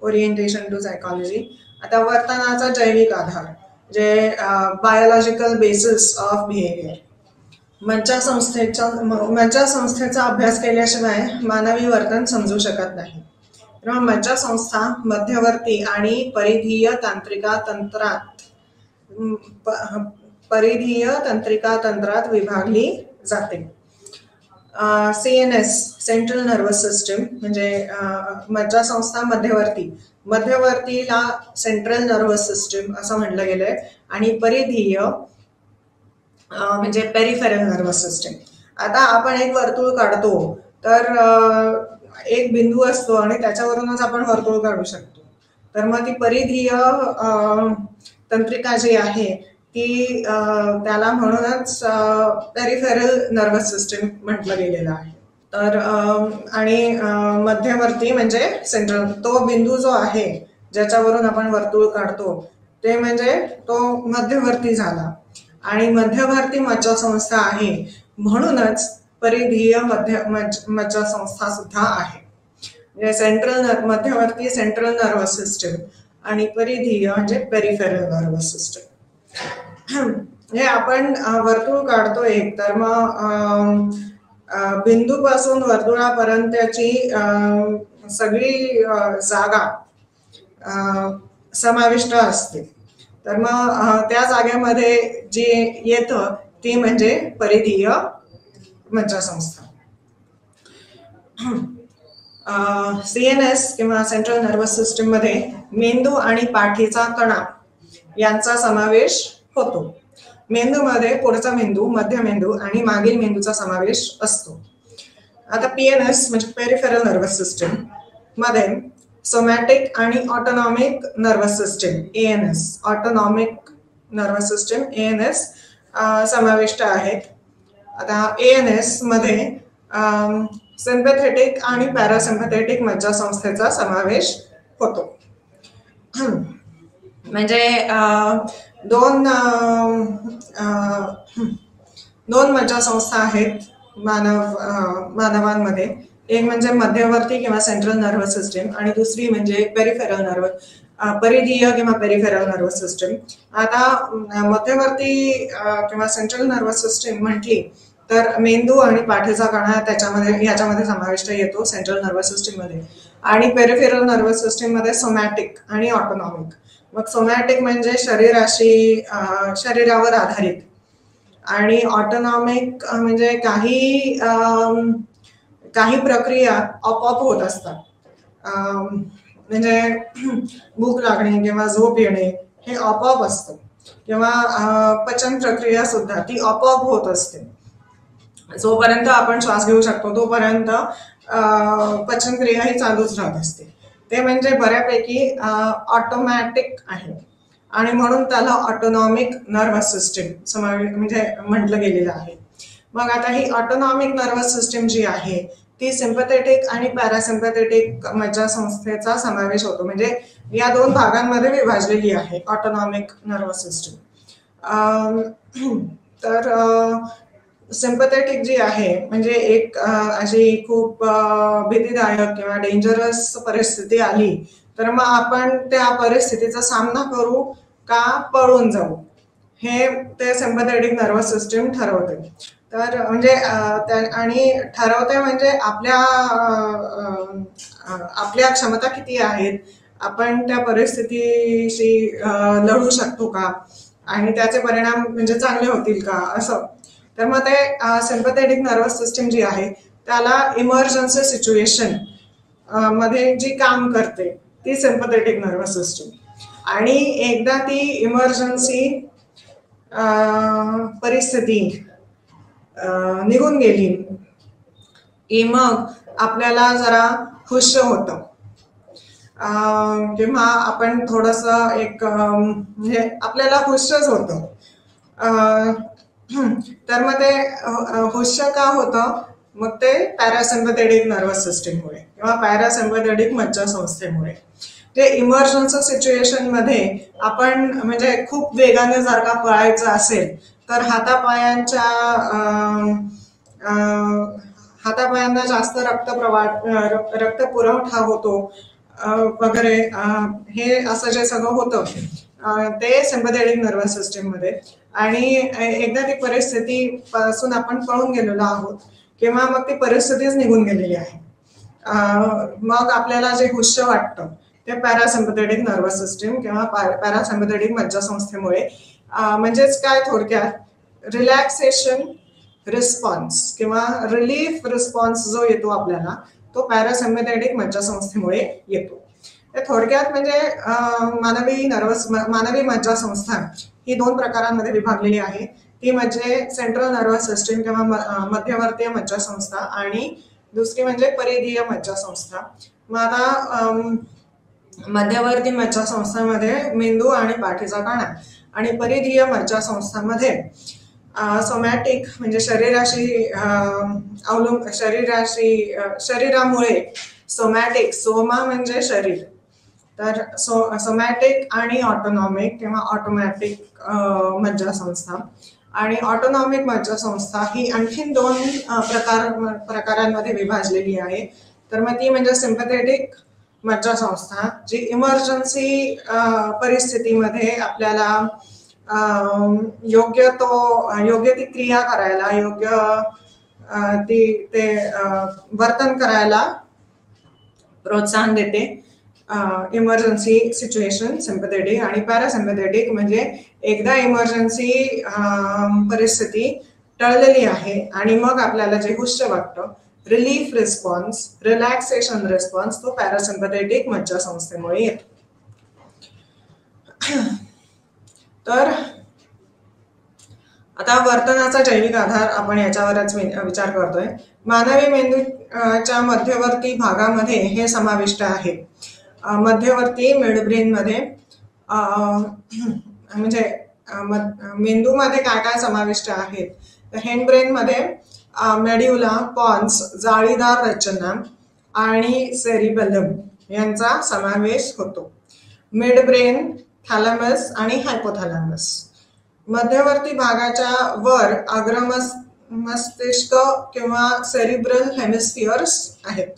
ओरिएंटेशन टू सायकॉलॉजी. आता वर्तनाचा जैविक आधार जे बायोलॉजिकल बेसिस ऑफ बिहेवियर. मज्जासंस्थेचा अभ्यास केल्याशिवाय मानवी वर्तन समजू शकत नाही. मज्जासंस्था मध्यवर्ती आणि परिधीय तंत्रिका तंत्रात विभागली जाते. CNS सेंट्रल नर्वस सिस्टम म्हणजे मज्जासंस्था मध्यवर्तीला सेंट्रल नर्वस सिस्टम असं म्हटलं गेलंय आणि परिधीय म्हणजे पेरिफेरल नर्वस सिस्टम. आता आपण एक वर्तुळ काढतो तर एक बिंदू असतो आणि त्याच्यावरूनच आपण वर्तुळ काढू शकतो. तर मग ती परिधीय तंत्रिका जी आहे ती त्याला म्हणूनच पेरिफेरल नर्वस सिस्टम म्हटलं गेलेलं आहे. तर आणि मध्यवर्ती म्हणजे सेंट्रल, तो बिंदू जो आहे ज्याच्यावरून आपण वर्तुळ काढतो ते म्हणजे तो मध्यवर्ती झाला आणि मध्यवर्ती मज्जासंस्था आहे म्हणूनच परिधीय मज्जासंस्था सुद्धा आहे. म्हणजे मध्यवर्ती सेंट्रल नर्वस सिस्टम आणि परिधीय म्हणजे पेरिफेरल नर्वस सिस्टम. हे आपण वर्तुळ काढतोय तर मग बिंदूपासून वर्तुळापर्यंतची सगळी जागा समाविष्ट असते. तर मग त्या जागेमध्ये जे येतं ती म्हणजे परिधीय मज्जासंस्था. CNS किंवा सेंट्रल नर्वस सिस्टम मध्ये मेंदू आणि पाठीचा कणा यांचा समावेश होतो. मेंदूमध्ये पुढचा मेंदू, मध्य मेंदू आणि मागील मेंदूचा समावेश असतो. आता PNS म्हणजे पेरिफेरल नर्वस सिस्टम मध्ये सोमॅटिक आणि autonomic nervous system ANS, autonomic nervous system ANS समाविष्ट आहेत. आता ANS मध्ये सिम्पॅथेटिक आणि पॅरासिम्पॅथेटिक मज्जासंस्थेचा समावेश होतो. म्हणजे दोन मज्जासंस्था आहेत मानवांमध्ये. एक म्हणजे मध्यवर्ती किंवा सेंट्रल नर्वस सिस्टम आणि दुसरी म्हणजे परिधीय किंवा पेरिफेरल नर्वस सिस्टम. आता मध्यवर्ती किंवा सेंट्रल नर्वस सिस्टम म्हटली तर मेंदू आणि पाठीचा कणा याच्यामध्ये समाविष्ट येतो सेंट्रल नर्वस सिस्टम मध्ये. आणि पेरिफेरल नर्वस सिस्टम मध्ये सोमॅटिक आणि ऑटोनॉमिक. मग सोमॅटिक म्हणजे शरीरावर आधारित आणि ऑटोनॉमिक म्हणजे काही प्रक्रिया आपोआप होत असतात. म्हणजे भूक लागणे किंवा झोप येणे हे आपोआप असतं किंवा पचन प्रक्रिया सुद्धा ती आपोआप होत असते. जोपर्यंत आपण श्वास घेऊ शकतो तोपर्यंत पचनक्रिया ही चालूच राहत असते. ते म्हणजे बऱ्यापैकी ऑटोमॅटिक आहे आणि म्हणून त्याला ऑटोनॉमिक नर्वस सिस्टम म्हणजे म्हटलं गेलेलं आहे. मग आता ही ऑटोनॉमिक नर्वस सिस्टम जी आहे ती सिम्पॅथेटिक आणि पॅरासिम्पॅथेटिक मज्जासंस्थेचा समावेश होतो. म्हणजे या दोन भागांमध्ये विभाजलेली आहे ऑटोनॉमिक नर्वस सिस्टम. तर सिम्पॅथेटिक जी आहे म्हणजे एक अशी खूप भीतीदायक किंवा डेंजरस परिस्थिती आली तर मग आपण त्या परिस्थितीचा सामना करू का पळून जाऊ हे ते सिम्पॅथेटिक नर्वस सिस्टम ठरवते. तर म्हणजे आणि ठरवते म्हणजे आपल्या क्षमता किती आहेत आपण त्या परिस्थितीशी लढू शकतो का आणि त्याचे परिणाम म्हणजे चांगले होतील का असं. तर मग ते सिम्पॅथेटिक नर्वस सिस्टीम जी आहे त्याला इमर्जन्सी सिच्युएशन मध्ये जी काम करते ती सिम्पॅथेटिक नर्वस सिस्टीम. आणि एकदा ती इमर्जन्सी परिस्थिती निघून गेली की मग आपल्याला जरा खुश होतं किंवा आपण थोडस एक म्हणजे आपल्याला खुशच होतं. तर मग ते खुश का होतं, मग ते पॅरासिम्पॅथेटिक नर्वस सिस्टीममुळे किंवा पॅरासिम्पॅथेटिक मज्जासंस्थेमुळे. जे इमर्जन्सी सिच्युएशन मध्ये आपण म्हणजे खूप वेगाने जर का पळायचं असेल तर हातापायांना जास्त रक्त पुरवठा होतो वगैरे, हे असं जे सगळं होतं ते सिम्पॅथेटिक नर्वस सिस्टीम मध्ये. आणि एकदा ती परिस्थिती पासून आपण पळून गेलेलो आहोत किंवा मग ती परिस्थितीच निघून गेलेली आहे, मग आपल्याला जे हुश्य वाटतं ते पॅरासिम्पॅथेटिक नर्वस सिस्टीम किंवा पॅरासिम्पॅथेटिक मज्जासंस्थेमुळे. म्हणजेच काय, थोडक्यात रिलॅक्सेशन रिस्पॉन्स किंवा रिलीफ रिस्पॉन्स जो येतो आपल्याला तो पॅरासिम्पॅथेटिक मज्जासंस्थेमुळे येतो. थोडक्यात म्हणजे मानवी मज्जासंस्था ही 2 प्रकारांमध्ये विभागलेली आहे. ती म्हणजे सेंट्रल नर्वस सिस्टीम किंवा मध्यवर्तीय मज्जासंस्था आणि दुसरी म्हणजे परिधीय मज्जासंस्था. मग आता मध्यवर्ती मज्जासंस्थांमध्ये मेंदू आणि पाठीचा कणा आणि परिधीय मज्जासंस्थांमध्ये सोमॅटिक म्हणजे शरीरामुळे सोमॅटिक, सोमा म्हणजे शरीर, तर सोमॅटिक आणि ऑटोनॉमिक किंवा ऑटोमॅटिक मज्जासंस्था. आणि ऑटोनॉमिक मज्जासंस्था ही आणखीन 2 प्रकारांमध्ये विभाजलेली आहे. तर मग ती म्हणजे सिम्पॅथेटिक मज्जासंस्था जी इमर्जन्सी परिस्थितीमध्ये आपल्याला योग्य ती क्रिया करायला, ते वर्तन करायला प्रोत्साहन देते. Emergency situation sympathetic. आणि पॅरासिम्पॅथेटिक म्हणजे एकदा इमर्जन्सी परिस्थिती टळलेली आहे आणि मग आपल्याला जे हुश्य वाटतं, रिलीफ रिस्पॉन्स, रिलॅक्सेशन रिस्पॉन्स, तो पॅरासिम्पॅथेटिक मज्जासंस्थेमुळे येतो. तर आता वर्तनाचा जैविक आधार आपण याच्यावरच विचार करतोय. मानवी मेंदूच्या मध्यवर्ती भागामध्ये हे समाविष्ट आहे. मध्यवर्ती मिडब्रेन मध्ये म्हणजे मेंदूमध्ये काय काय समाविष्ट आहेत, तर हेडब्रेन मध्ये मेड्युला, पॉन्स, जाळीदार रचना आणि सेरिबेलम यांचा समावेश होतो. मिडब्रेन, थॅलॅमस आणि हायपोथॅलॅमस. मध्यवर्ती भागाच्या वर अग्रमस्तिष्क किंवा सेरिब्रल हेमिस्फिअर्स आहेत.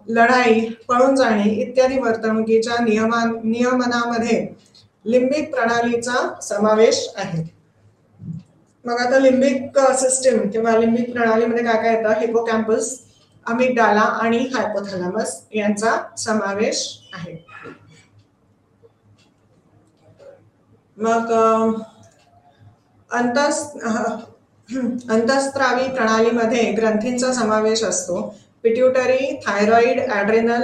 लढाई, पळून जाणे इत्यादी वर्तणुकीच्या नियमनामध्ये लिंबिक प्रणालीचा समावेश आहे. मग आता लिंबिक सिस्टीम किंवा लिंबिक प्रणालीमध्ये काय काय येतं, हिपोकॅम्पस, अमिगडाला आणि हायपोथॅलॅमस यांचा समावेश आहे. मग अंतःस्रावी प्रणालीमध्ये ग्रंथींचा समावेश असतो. पिट्युटरी, थायरॉइड, ॲड्रिनल,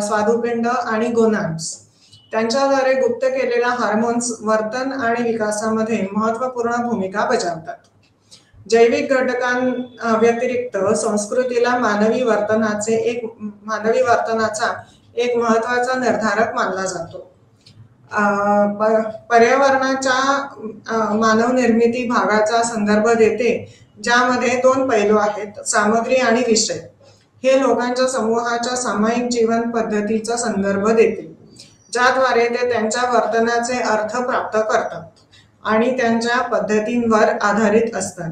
स्वादुपिंड आणि गोनाड्स त्यांच्याद्वारे गुप्त केलेल्या हार्मोन्स वर्तन आणि विकासामध्ये महत्त्वपूर्ण भूमिका बजावतात. जैविक घटकांव्यतिरिक्त संस्कृतीला मानवी वर्तनाचा एक महत्त्वाचा निर्धारक मानला जातो. पर्यावरणाच्या मानव निर्मिती भागाचा संदर्भ देते, ज्यामध्ये 2 पैलू आहेत, सामग्री आणि विषय. हे लोकांच्या समूहाच्या सामायिक जीवन पद्धतीचा संदर्भ देते, ज्याद्वारे ते त्यांच्या वर्तनाचे अर्थ प्राप्त करतात आणि त्यांच्या पद्धतींवर आधारित असतात.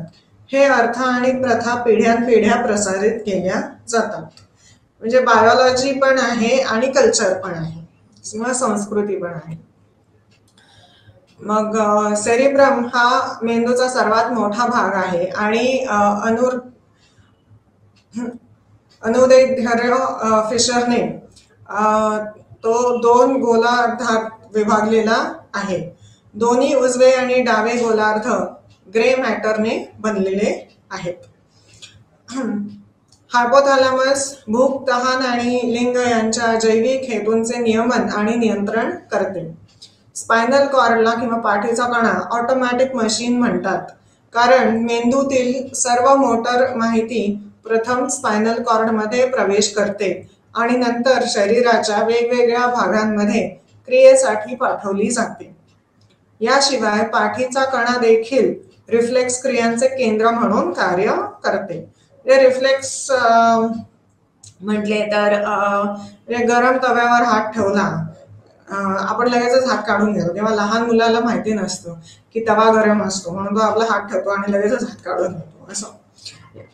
हे अर्थ आणि प्रथा पिढ्यानपिढ्या प्रसारित केल्या जातात. म्हणजे बायोलॉजी पण आहे आणि कल्चर पण आहे किंवा संस्कृती पण आहे. मग सेरिब्रम हा मेंदूचा सर्वात मोठा भाग आहे आणि अनुदैर्ध्य फिशरने तो 2 गोलार्धात विभागलेला आहे. दोन्ही उजवे आणि डावे गोलार्ध ग्रे मॅटरने बनलेले आहेत. हायपोथॅलॅमस भूक, तहान आणि लिंग यांच्या जैविक हेतूंचे नियमन आणि नियंत्रण करते. स्पायनल कॉर्डला किंवा पाठीचा कणा ऑटोमॅटिक मशीन म्हणतात, कारण मेंदूतील सर्व मोटर माहिती प्रथम स्पायनल कॉर्डमध्ये प्रवेश करते आणि नंतर शरीराच्या वेगवेगळ्या भागांमध्ये क्रियेसाठी पाठवली जाते. याशिवाय पाठीचा कणा देखील रिफ्लेक्स क्रियांचे केंद्र म्हणून कार्य करते. रिफ्लेक्स म्हटले तर गरम तव्यावर हात ठेवला, आपण लगेचच हात काढून घेतो. तेव्हा लहान मुलाला माहिती नसतं की तवा गरम असतो, म्हणून तो आपला हात ठेवतो आणि लगेचच हात काढून घेतो असं.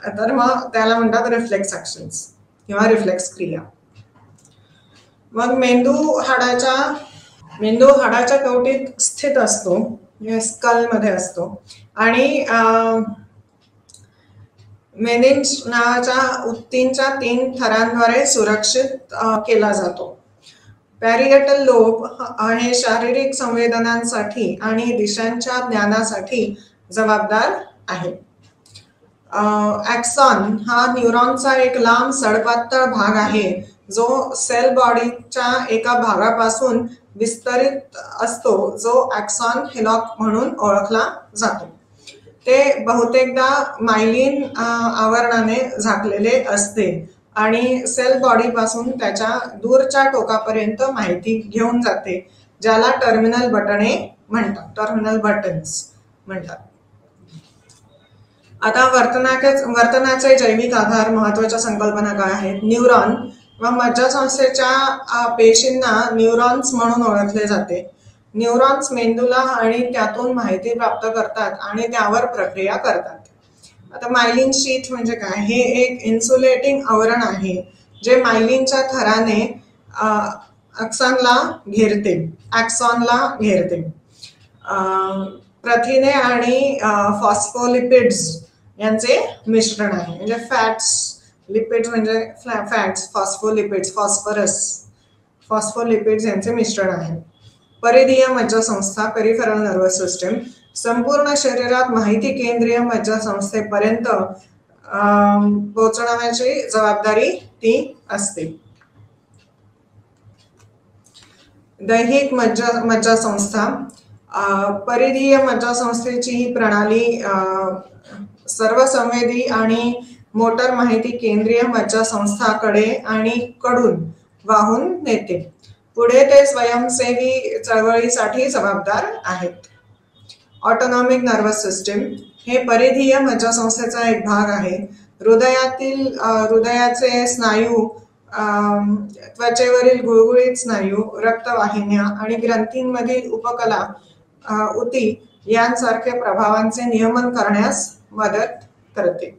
तर मग त्याला म्हणतात रिफ्लेक्स ऍक्शन्स किंवा रिफ्लेक्स क्रिया. मग मेंदू हाडाच्या कवटीत स्थित असतो, स्कल मध्ये असतो आणि मेनिन्ज नावाच्या उतींच्या 3 थरांद्वारे सुरक्षित केला जातो. पॅरिएटल लोब हे शारीरिक संवेदनांसाठी आणि दिशांच्या ज्ञानासाठी जबाबदार आहे. ॲक्सॉन हा न्यूरॉनचा एक लांब सडपातळ भाग आहे, जो सेल बॉडीच्या एका भागापासून विस्तारित असतो, जो ॲक्सॉन हिलॉक म्हणून ओळखला जातो. ते बहुतेकदा मायलिन आवरणाने झाकलेले असते आणि सेल बॉडीपासून त्याच्या दूरच्या टोकापर्यंत माहिती घेऊन जाते, ज्याला टर्मिनल बटन्स म्हणतात. आता वर्तनाचे जैविक आधार महत्वाच्या संकल्पना काय आहेत? न्यूरॉन व मज्जासंस्थेच्या पेशींना न्यूरॉन्स म्हणून ओळखले जाते. न्यूरॉन्स मेंदूला आणि त्यातून माहिती प्राप्त करतात आणि त्यावर प्रक्रिया करतात. आता मायलिन शीथ म्हणजे काय? हे एक इन्सुलेटिंग आवरण आहे जे मायलिनच्या थराने ॲक्सॉनला घेरते. प्रथिने आणि फॉस्फोलिपिड्स यांचे मिश्रण आहे. म्हणजे फॅट्स, लिपिड्स म्हणजे फॅट्स, फॉस्फोलिपिड्स यांचे मिश्रण आहे. परिधीय मज्जासंस्था, पेरिफेरल नर्वस सिस्टम, संपूर्ण शरीरात माहिती केंद्रीय मज्जासंस्थेपर्यंत पोहोचवण्याची जबाबदारी ती असते. दैहिक मज्जासंस्था, परिधीय मज्जासंस्थेची ही प्रणाली सर्व संवेदी आणि मोटर माहिती केंद्रीय मज्जासंस्थाकडे आणि कडून वाहून नेते. पुढे ते स्वयंसेवी चळवळीसाठी जबाबदार आहेत. ऑटोनॉमिक नर्वस सिस्टम हे परिधीय मज्जासंस्थेचा एक भाग आहे. हृदयाचे स्नायू, त्वचेवरील गुळगुळीत स्नायू, रक्तवाहिन्या आणि ग्रंथींमधील उपकला, उती यांसारख्या प्रभावांचे नियमन करण्यास मदत करते.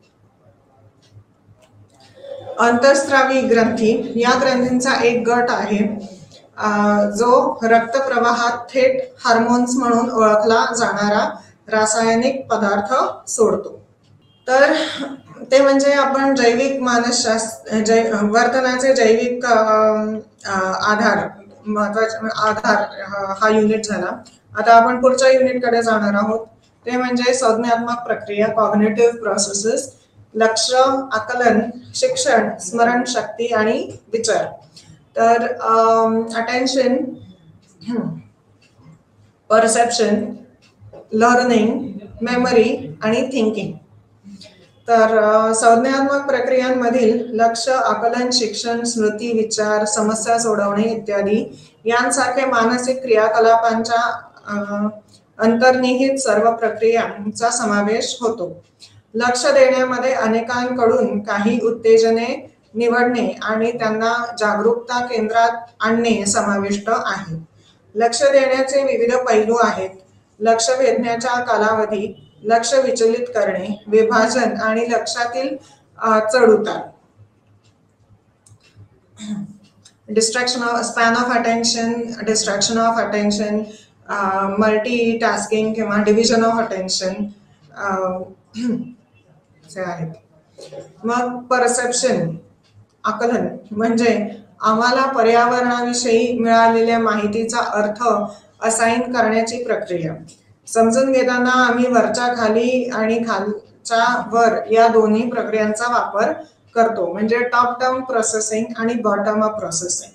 अंतःस्रावी ग्रंथी या ग्रंथींचा एक गट आहे जो रक्तप्रवाहात थेट हार्मोन्स म्हणून ओळखला जाणारा रासायनिक पदार्थ सोडतो. तर ते म्हणजे आपण जैविक वर्तनाचे जैविक आधार हा युनिट झाला. आता आपण पुढच्या युनिटकडे जाणार आहोत, ते म्हणजे संज्ञात्मक प्रक्रिया, कॉग्निटिव्ह प्रोसेसेस, लक्ष, आकलन, शिक्षण, स्मरणशक्ती आणि विचार. तर अटेन्शन, परसेप्शन, लर्निंग, मेमरी आणि थिंकिंग. तर संज्ञात्मक प्रक्रियांमधील लक्ष, आकलन, शिक्षण, स्मृती, विचार, समस्या सोडवणे इत्यादी यांसारखे मानसिक क्रियाकलापांच्या अंतर्निहित सर्व प्रक्रियांचा समावेश होतो. लक्ष देण्यामध्ये अनेकांकडून काही उत्तेजने निवडणे आणि त्यांना जागरूकता केंद्रात आणणे समाविष्ट आहे. लक्ष देण्याचे विविध पैलू आहेत. लक्ष वेधण्याचा कालावधी, लक्ष विचलित करणे, विभाजन आणि लक्षातील चढउतार. स्पॅन ऑफ अटेन्शन, मल्टीटास्किंग किंवा डिव्हिजन ऑफ अटेन्शन आहेत. मग परसेप्शन, आकलन म्हणजे आम्हाला पर्यावरणाविषयी मिळालेल्या माहितीचा अर्थ असाइन करण्याची प्रक्रिया. समजून घेताना आम्ही वरच्या खाली आणि खालच्या वर या दोन्ही प्रक्रियांचा वापर करतो. म्हणजे टॉप डाऊन प्रोसेसिंग आणि बॉटम अप प्रोसेसिंग.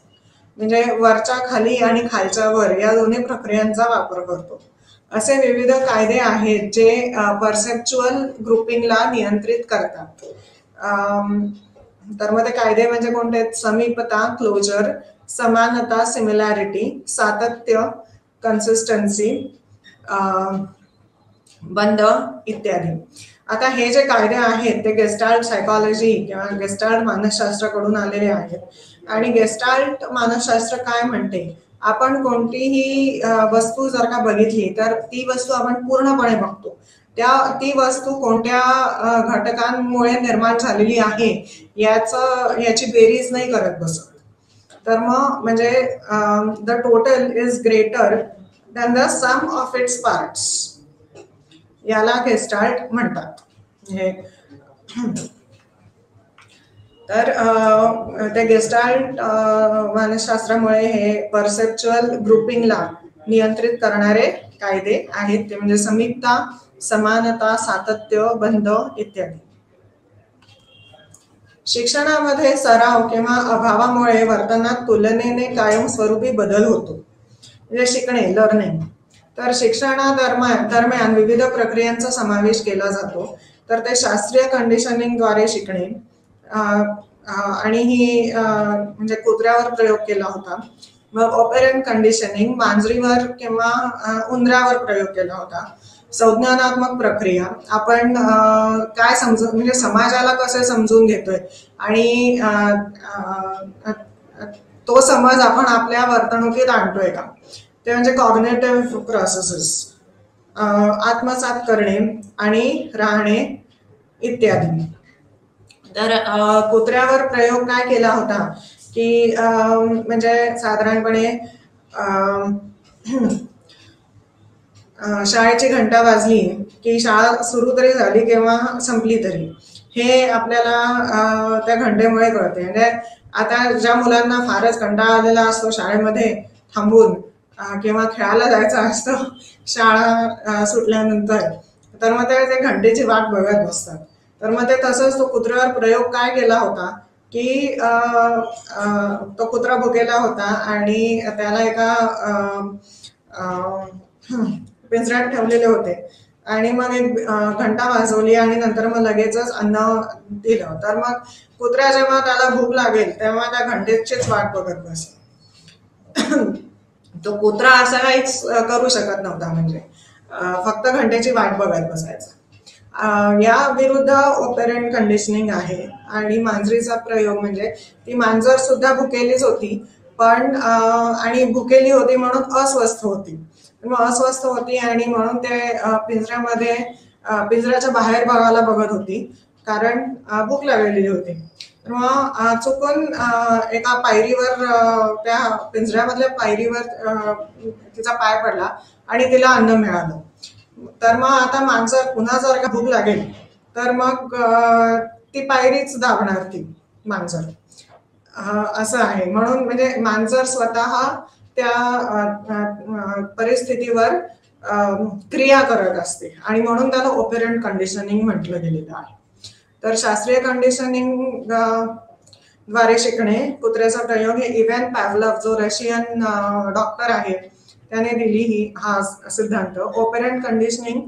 म्हणजे वरच्या खाली आणि खालच्या वर या दोन्ही प्रक्रियांचा वापर करतो. असे विविध कायदे आहेत जे परसेप्च्युअल ग्रुपिंगला नियंत्रित करतात. तर मग ते कायदे म्हणजे कोणते आहेत? समीपता क्लोजर, समानता सिमिलॅरिटी, सातत्य कन्सिस्टन्सी, बंध इत्यादी. आता हे जे कायदे आहेत ते गेस्टाल्ट सायकॉलॉजी किंवा गेस्टाल्ट मानसशास्त्राकडून आलेले आहेत. आणि गेस्टाल्ट मानसशास्त्र काय म्हणते? आपण कोणतीही वस्तू जर का बघितली तर ती वस्तू आपण पूर्णपणे बघतो. ती वस्तू कोणत्या घटकांमुळे निर्माण झालेली आहे याची बेरीज नाही करत बसत. तर मग म्हणजे the total is greater than the sum of its parts, याला गेस्टाल्ट म्हणतात. तर त्या गेस्टाल्ट मानसशास्त्रामुळे हे परसेप्च्युअल ग्रुपिंगला नियंत्रित करणारे कायदे आहेत. ते म्हणजे समीपता, समानता, सातत्य, बंध इत्यादी. शिक्षणामध्ये सराव किंवा अभावामुळे वर्तनात तुलनेने कायमस्वरूपी बदल होतो. म्हणजे शिकणे, लर्निंग. तर शिक्षणादरम्यान विविध प्रक्रियांचा समावेश केला जातो. तर ते शास्त्रीय कंडिशनिंगद्वारे शिकणे, आणि ही म्हणजे कुत्र्यावर प्रयोग केला होता. मग ऑपरेंट कंडिशनिंग मांजरीवर किंवा उंदरावर प्रयोग केला होता. संज्ञानात्मक प्रक्रिया, आपण काय समजून म्हणजे समाजाला कसे समजून घेतोय आणि तो समज आपण आपल्या वर्तणुकीत आणतोय का, ते म्हणजे कॉग्निटिव्ह प्रोसेसेस. आत्मसात करणे आणि राहणे इत्यादी. तर कुत्र्यावर प्रयोग काय केला होता की म्हणजे साधारणपणे शाळेची घंटा वाजली की शाळा सुरू तरी झाली किंवा संपली तरी हे आपल्याला त्या घंटेमुळे कळते. म्हणजे आता ज्या मुलांना फारच कंटाळा आलेला असतो शाळेमध्ये थांबून किंवा खेळायला जायचं असतं शाळा सुटल्यानंतर, तर मग ते घंटेची वाट बघत बसतात. तर मग ते तसंच तो कुत्र्यावर प्रयोग काय केला होता की तो कुत्रा भुकेला होता आणि त्याला एका पिंजऱ्यात ठेवलेले होते आणि मग एक घंटा वाजवली आणि नंतर मग लगेचच अन्न दिलं. तर मग कुत्र्या जेव्हा त्याला भूक लागेल तेव्हा त्या घंटेचीच वाट बघत बसेल. तो कुत्रा असं काहीच करू शकत नव्हता, म्हणजे फक्त घंटेची वाट बघत बसायचा. या विरुद्ध ऑपरेंट कंडिशनिंग आहे. आणि मांजरीचा प्रयोग म्हणजे ती मांजर सुद्धा भुकेलीच होती, पण आणि भुकेली होती म्हणून अस्वस्थ होती. मग अस्वस्थ होती आणि म्हणून ते पिंजऱ्याच्या बाहेर बघायला बघत होती कारण भूक लागलेली होती. मग चुकून एका पायरीवर त्या पिंजऱ्यामधल्या पायरीवर तिचा पाय पडला आणि तिला अन्न मिळालं. तर मग आता मांजर पुन्हा जर का भूक लागेल तर मग ती पायरीच दाबणार ती मांजर. असं आहे. म्हणून म्हणजे मांजर स्वतः त्या परिस्थितीवर क्रिया करत असते आणि म्हणून त्याला ऑपरेंट कंडिशनिंग म्हटलं गेलेलं आहे. तर शास्त्रीय कंडिशनिंग द्वारे शिकणे, कुत्र्याचा प्रयोग हे इव्हॅन पॅव्लव जो रशियन डॉक्टर आहे त्याने दिली हा सिद्धांत. ऑपरेंट कंडिशनिंग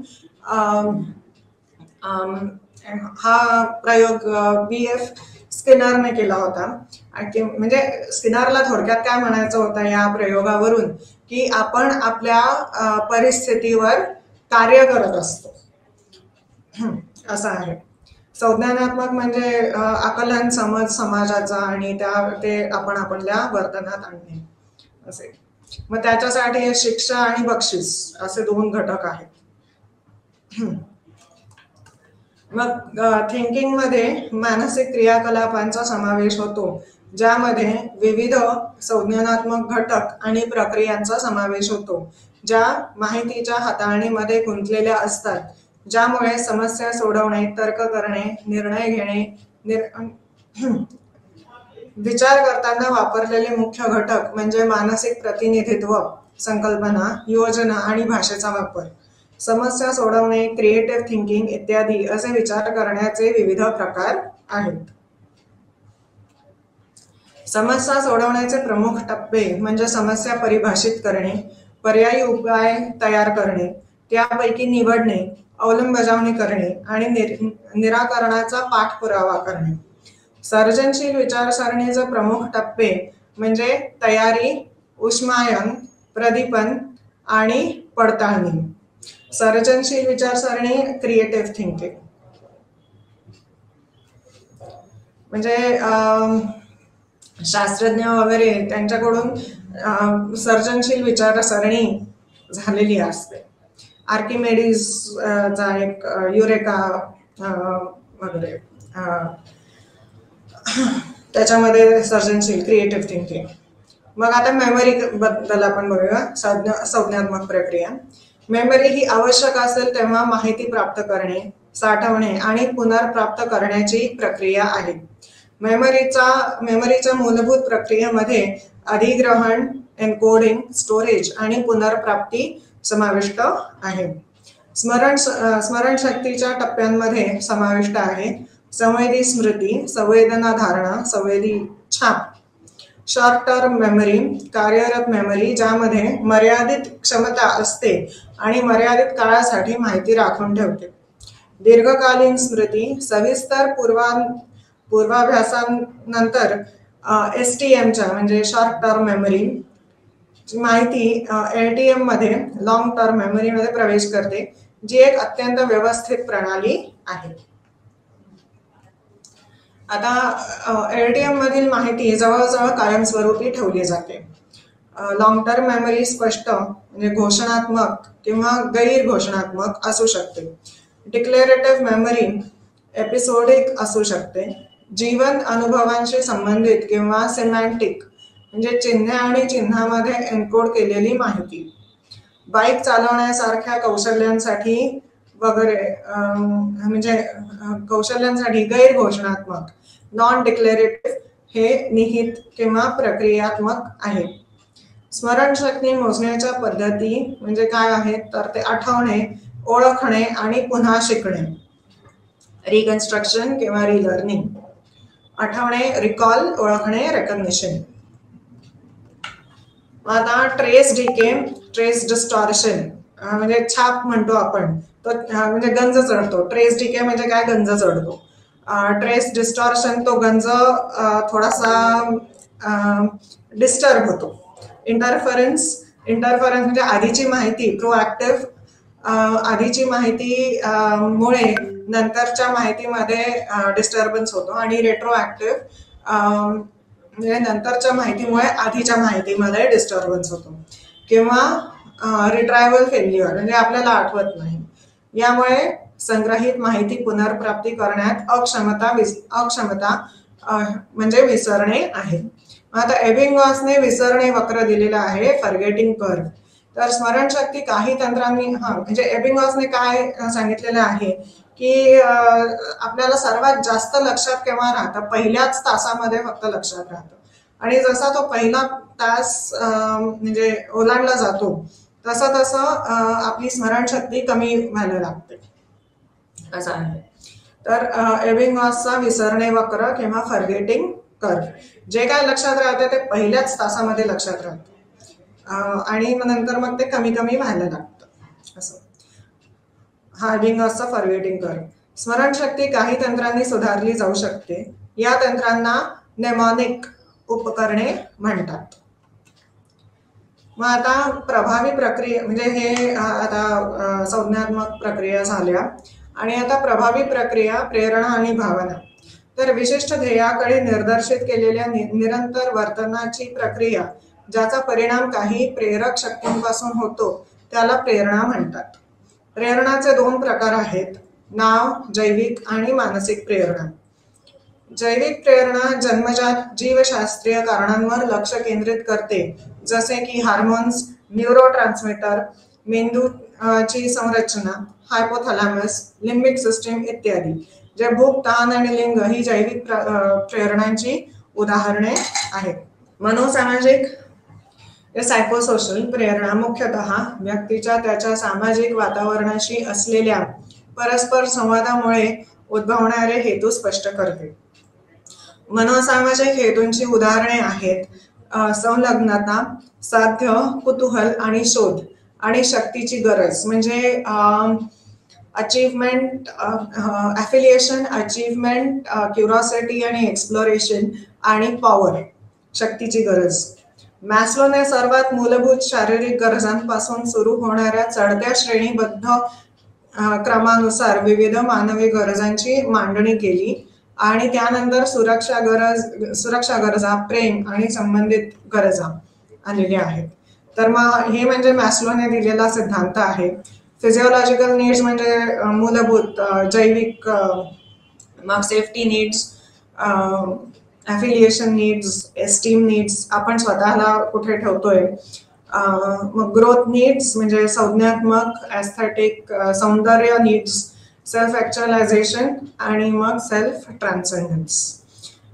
हा प्रयोग BF स्किनरने केला होता. म्हणजे स्किनरला थोडक्यात काय म्हणायचं होतं या प्रयोगावरून की आपण आपल्या परिस्थितीवर कार्य करत असतो, असं आहे. संज्ञानात्मक म्हणजे आकलन, समज समाजाचा आणि ते आपण आपल्या वर्तनात आणणे असे. मग त्याच्यासाठी शिक्षा आणि बक्षीस असे 2 घटक आहेत. मग थिंकिंग मध्ये मानसिक क्रियाकलापांचा समावेश होतो ज्यामध्ये विविध संज्ञानात्मक घटक आणि प्रक्रियांचा समावेश होतो ज्या माहितीच्या हाताळणीमध्ये गुंतलेल्या असतात, ज्यामुळे समस्या सोडवणे, तर्क करणे, निर्णय घेणे, विचार करताना वापरलेले मुख्य घटक म्हणजे मानसिक प्रतिनिधित्व, संकल्पना, योजना आणि भाषेचा वापर, समस्या सोडवणे, क्रिएटिव्ह थिंकिंग इत्यादी असे विचार करण्याचे विविध प्रकार आहेत. समस्या सोडवण्याचे प्रमुख टप्पे म्हणजे समस्या परिभाषित करणे, पर्यायी उपाय तयार करणे, त्यापैकी निवडणे, अंमलबजावणी करणे आणि निराकरणाचा पाठपुरावा करणे. सर्जनशील विचारसरणीचे प्रमुख टप्पे म्हणजे तयारी, उष्मायन, प्रदीपन आणि पडताळणी. सर्जनशील विचारसरणी क्रिएटिव्ह थिंकिंग म्हणजे शास्त्रज्ञ वगैरे त्यांच्याकडून सर्जनशील विचारसरणी झालेली असते. आर्किमेडीजचा एक युरेका वगैरे त्याच्यामध्ये सर्जनशील क्रिएटिव्ह थिंकिंग. मग आता मेमरी बद्दल आपण बघूया. संज्ञात्मक प्रक्रिया. मेमरी ही आवश्यक असेल तेव्हा माहिती प्राप्त करणे, साठवणे आणि पुनर्प्राप्त करण्याची प्रक्रिया आहे. मेमरीच्या मूलभूत प्रक्रियेमध्ये अधिग्रहण, एन्कोडिंग, स्टोरेज आणि पुनर्प्राप्ती समाविष्ट आहे. स्मरणशक्तीच्या टप्प्यांमध्ये समाविष्ट आहे संवेदी स्मृती, संवेदना धारणा, संवेदी छाप. शॉर्ट टर्म मेमरी, कार्यरत मेमरी ज्यामध्ये मर्यादित क्षमता असते आणि मर्यादित काळासाठी माहिती राखून ठेवते. दीर्घकालीन स्मृती, सविस्तर पूर्वाभ्यासानंतर STMच्या म्हणजे शॉर्ट टर्म मेमरी माहिती LTM मध्ये लॉंग टर्म मेमरीमध्ये प्रवेश करते, जी एक अत्यंत व्यवस्थित प्रणाली आहे. आता LTM मधील माहिती जवळजवळ कायमस्वरूपी ठेवली जाते. लॉंग टर्म मेमरी स्पष्ट म्हणजे घोषणात्मक किंवा गैर घोषणात्मक असू शकते. डिक्लेरेटिव्ह मेमरी एपिसोडिक असू शकते. जीवन अनुभवांशी संबंधित किंवा सिमॅन्टिक म्हणजे चिन्हे आणि चिन्हामध्ये एन्कोड केलेली माहिती. बाईक चालवण्यासारख्या कौशल्यांसाठी वगैरे म्हणजे कौशल्यांसाठी गैर घोषणात्मक नॉन डिक्लेरेटिव्ह हे निहित किंवा प्रक्रियात्मक आहे. स्मरणशक्ती मोजण्याच्या पद्धती म्हणजे काय आहेत तर ते आठवणे, ओळखणे आणि पुन्हा शिकणे. रिकन्स्ट्रक्शन किंवा रिलर्निंग. आठवणे रिकॉल, ओळखणे रेकग्निशन. आता ट्रेस डीके, ट्रेस डिस्टॉर्शन म्हणजे छाप म्हणतो आपण तो म्हणजे गंज चढतो. ट्रेस डीके म्हणजे काय, गंज चढतो. ट्रेस डिस्टॉर्शन तो गंज थोडासा डिस्टर्ब होतो. इंटरफरन्स म्हणजे आधीची माहिती प्रोएक्टिव्ह आधीची माहिती मुळे नंतरच्या माहितीमध्ये डिस्टर्बन्स होतो. आणि रेट्रोएक्टिव्ह म्हणजे नंतरच्या माहितीमुळे आधीच्या माहितीमध्ये डिस्टर्बन्स होतो. किंवा रिट्रायवल फेल्युअर म्हणजे आपल्याला आठवत नाही. यामुळे संग्रहित माहिती पुनर्प्राप्ती करण्यात अक्षमता म्हणजे विसरणे आहे. आता एबिंगॉसने विसरणे वक्र दिलेला आहे, फॉरगेटिंग कर्व. तर स्मरणशक्ती काही तंत्रांनी म्हणजे एबिंगॉसने काय सांगितलेलं आहे की आपल्याला सर्वात जास्त लक्षात केव्हा राहतं, पहिल्याच तासामध्ये फक्त लक्षात राहतं. आणि जसा तो पहिला तास म्हणजे ओलांडला जातो तसं आपली स्मरणशक्ती कमी व्हायला लागते असं आहे. तर एबिंगॉसचा विसरणे वक्र किंवा फॉरगेटिंग कर्व, जे काय लक्षात राहते ते पहिल्याच तासामध्ये लक्षात राहतं आणि नंतर मग ते कमी व्हायला लागतं असं. हा एबिंगॉसचा फॉरगेटिंग कर्व. स्मरणशक्ती काही तंत्रांनी सुधारली जाऊ शकते. या तंत्रांना नेमॉनिक उपकरणे म्हणतात. मग आता प्रभावी प्रक्रिया म्हणजे हे आता संज्ञात्मक प्रक्रिया झाल्या. आणि आता प्रभावी प्रक्रिया, प्रेरणा आणि भावना. तर विशिष्ट ध्येयाकडे निर्देशित केलेल्या निरंतर वर्तनाची प्रक्रिया ज्याचा परिणाम काही प्रेरक शक्तींपासून होतो त्याला प्रेरणा म्हणतात. प्रेरणाचे 2 प्रकार आहेत, नाव जैविक आणि मानसिक प्रेरणा. जैविक प्रेरणा जन्मजात जीवशास्त्रीय कारणांवर लक्ष केंद्रित करते, जसे की हार्मोन्स, न्यूरोट्रान्समीटर, मेंदूची संरचना, हायपोथॅलॅमस, लिम्बिक सिस्टीम इत्यादी. जे भूक, तहान आणि लिंग ही जैविक प्रेरणांची उदाहरणे आहेत. मनोसामाजिक सायकोसोशल प्रेरणा मुख्यतः व्यक्तीच्या त्याच्या सामाजिक वातावरणाशी असलेल्या परस्पर संवादामुळे उद्भवणारे हेतू स्पष्ट करते. मनोसामाजिक हेतूंची उदाहरणे आहेत संलग्नता, साध्य, कुतूहल आणि शोध आणि शक्तीची गरज म्हणजे अचीवमेंट, ॲफिलिएशन, अचीवमेंट, क्युरॉसिटी आणि एक्सप्लोरेशन आणि पॉवर, शक्तीची गरज. मॅस्लोने सर्वात मूलभूत शारीरिक गरजांपासून सुरू होणाऱ्या चढत्या श्रेणीबद्ध क्रमानुसार विविध मानवी गरजांची मांडणी केली आणि त्यानंतर सुरक्षा गरजा, प्रेम आणि संबंधित गरजा आलेल्या आहेत. तर मग हे म्हणजे मॅस्लोने दिलेला सिद्धांत आहे. फिजिओलॉजिकल नीड्स म्हणजे मूलभूत जैविक, मग safety needs, affiliation needs, esteem needs, आपण स्वतःला कुठे ठेवतोय. मग ग्रोथ नीड्स म्हणजे संज्ञात्मक, ॲस्थेटिक, सौंदर्य नीड्स, सेल्फ ॲक्च्युअलायझेशन आणि मग सेल्फ ट्रान्सेंडन्स.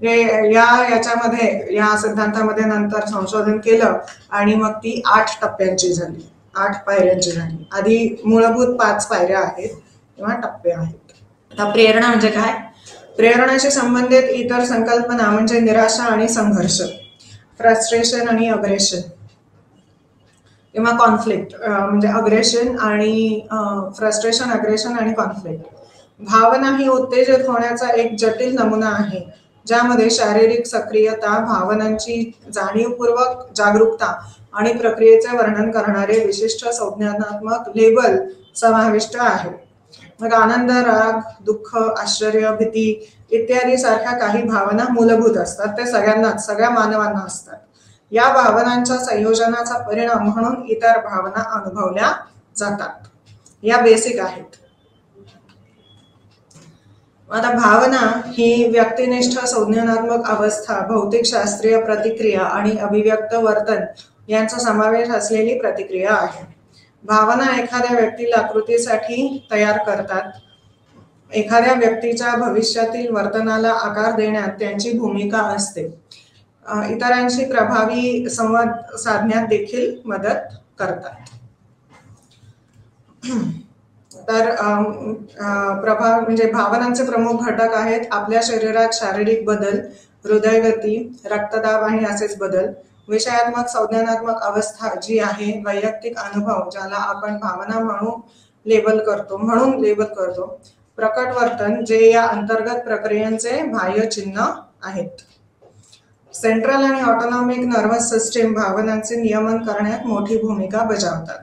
याच्यामध्ये या सिद्धांतामध्ये नंतर संशोधन केलं आणि मग ती 8 टप्प्यांची झाली, 8 पायऱ्यांची झाली. आधी मूलभूत 5 पायऱ्या आहेत किंवा टप्पे आहेत. आता प्रेरणा म्हणजे काय? प्रेरणाशी संबंधित इतर संकल्पना म्हणजे निराशा आणि संघर्ष, फ्रस्ट्रेशन आणि अग्रेशन किंवा कॉन्फ्लिक्ट, म्हणजे अग्रेशन आणि फ्रस्ट्रेशन, अग्रेशन आणि कॉन्फ्लिक्ट. भावना ही उत्तेजित होण्याचा एक जटिल नमुना आहे ज्यामध्ये शारीरिक सक्रियता, भावनांची जाणीवपूर्वक जागरूकता आणि प्रक्रियेचे वर्णन करणारे विशिष्ट संज्ञानात्मक लेबल समाविष्ट आहे. मग आनंद, राग, दुःख, आश्चर्य, भीती इत्यादी सारख्या काही भावना मूलभूत असतात. ते सगळ्यांनाच, सगळ्या मानवांना असतात. या भावनांच्या संयोजनाचा परिणाम म्हणून इतर भावना अनुभवल्या जातात. या बेसिक आहेत. आता भावना ही व्यक्तिनिष्ठ संज्ञानात्मक अवस्था, भौतिकशास्त्रीय प्रतिक्रिया आणि अभिव्यक्त वर्तन यांचा समावेश असलेली प्रतिक्रिया आहे. भावना एखाद्या व्यक्तीला कृतीसाठी तयार करतात. एखाद्या व्यक्तीच्या भविष्यातील वर्तनाला आकार देण्यात त्यांची भूमिका असते. इतरांशी प्रभावी संवाद साधण्यात देखील मदत करतात. तर प्रभाव म्हणजे भावनांचे प्रमुख घटक आहेत आपल्या शरीरात शारीरिक बदल, हृदयगती, रक्तदाब आणि असेच बदल. विषयात्मक संज्ञानात्मक अवस्था जी आहे वैयक्तिक अनुभव ज्याला आपण भावना म्हणून लेबल करतो. प्रकट वर्तन जे या अंतर्गत प्रक्रियांचे बाह्य चिन्ह आहेत. सेंट्रल आणि ऑटोनॉमिक नर्वस सिस्टीम भावनांचे नियमन करण्यात मोठी भूमिका बजावतात.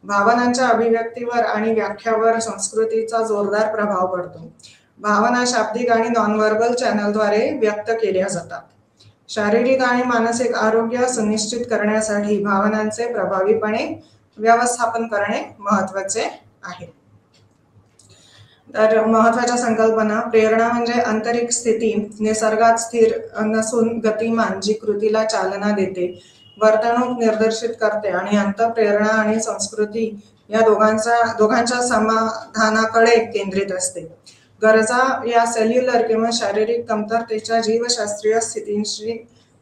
भावनांच्या अभिव्यक्तीवर आणि व्याख्यावर संस्कृतीचा जोरदार प्रभाव पडतो. भावना शाब्दिक आणि नॉनव्हर्बल चॅनलद्वारे व्यक्त केल्या जातात. शारीरिक आणि मानसिक आरोग्य सुनिश्चित करण्यासाठी भावनांचे प्रभावीपणे व्यवस्थापन करणे महत्त्वाचे आहे. तर महत्त्वाच्या संकल्पना. प्रेरणा म्हणजे आंतरिक स्थिती, निसर्गात स्थिर नसून गतिमान, जी कृतीला चालना देते, वर्तणूक निर्देशित करते आणि अंतःप्रेरणा आणि संस्कृती या दोघांच्या समाधानाकडे केंद्रित असते. गरजा या सेल्युलर किंवा शारीरिक कमतरतेच्या जीवशास्त्रीय स्थितींशी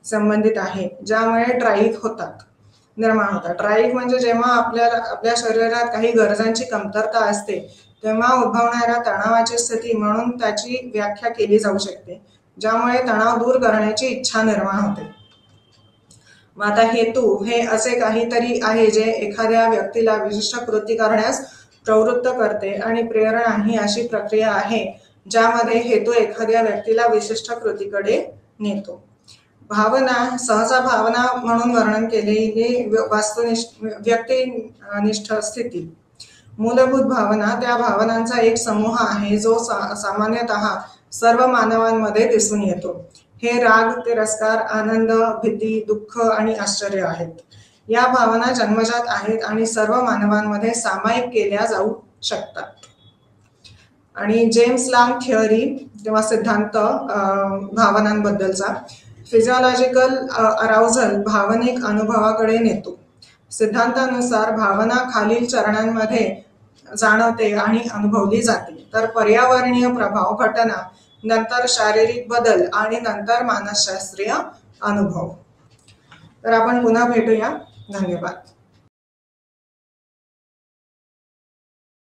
संबंधित आहे ज्यामुळे ड्राईव्ह निर्माण होतात. ड्राईव्ह म्हणजे जेव्हा आपल्या शरीरात काही गरजांची कमतरता असते तेव्हा उद्भवणाऱ्या तणावाची स्थिती म्हणून त्याची व्याख्या केली जाऊ शकते, ज्यामुळे तणाव दूर करण्याची इच्छा निर्माण होते. मग आता हेतू हे असे काहीतरी आहे जे एखाद्या व्यक्तीला विशिष्ट कृती करण्यास प्रवृत्त करते आणि प्रेरणा ही अशी प्रक्रिया आहे ज्यामध्ये हेतू एखाद्या व्यक्तीला विशिष्ट कृतीकडे नेतो. भावना सहसा भावना म्हणून वर्णन केलेली व्यक्तिनिष्ठ स्थिती. मूलभूत भावना त्या भावनांचा एक समूह आहे जो सामान्यतः सर्व मानवांमध्ये दिसून येतो. हे राग, तिरस्कार, आनंद, भीती, दुःख आणि आश्चर्य आहेत. या भावना जन्मजात आहेत आणि सर्व मानवांमध्ये सामायिक केल्या जाऊ शकतात. आणि जेम्स लांग थिअरी किंवा सिद्धांत भावनांबद्दलचा. फिजिओलॉजिकल अराउझल भावनिक अनुभवाकडे नेतो. सिद्धांतानुसार भावना खालील चरणांमध्ये जाणवते आणि अनुभवली जाते. तर पर्यावरणीय प्रभाव, घटना, नंतर शारीरिक बदल आणि नंतर मानसशास्त्रीय अनुभव. तर आपण पुन्हा भेटूया. धन्यवाद.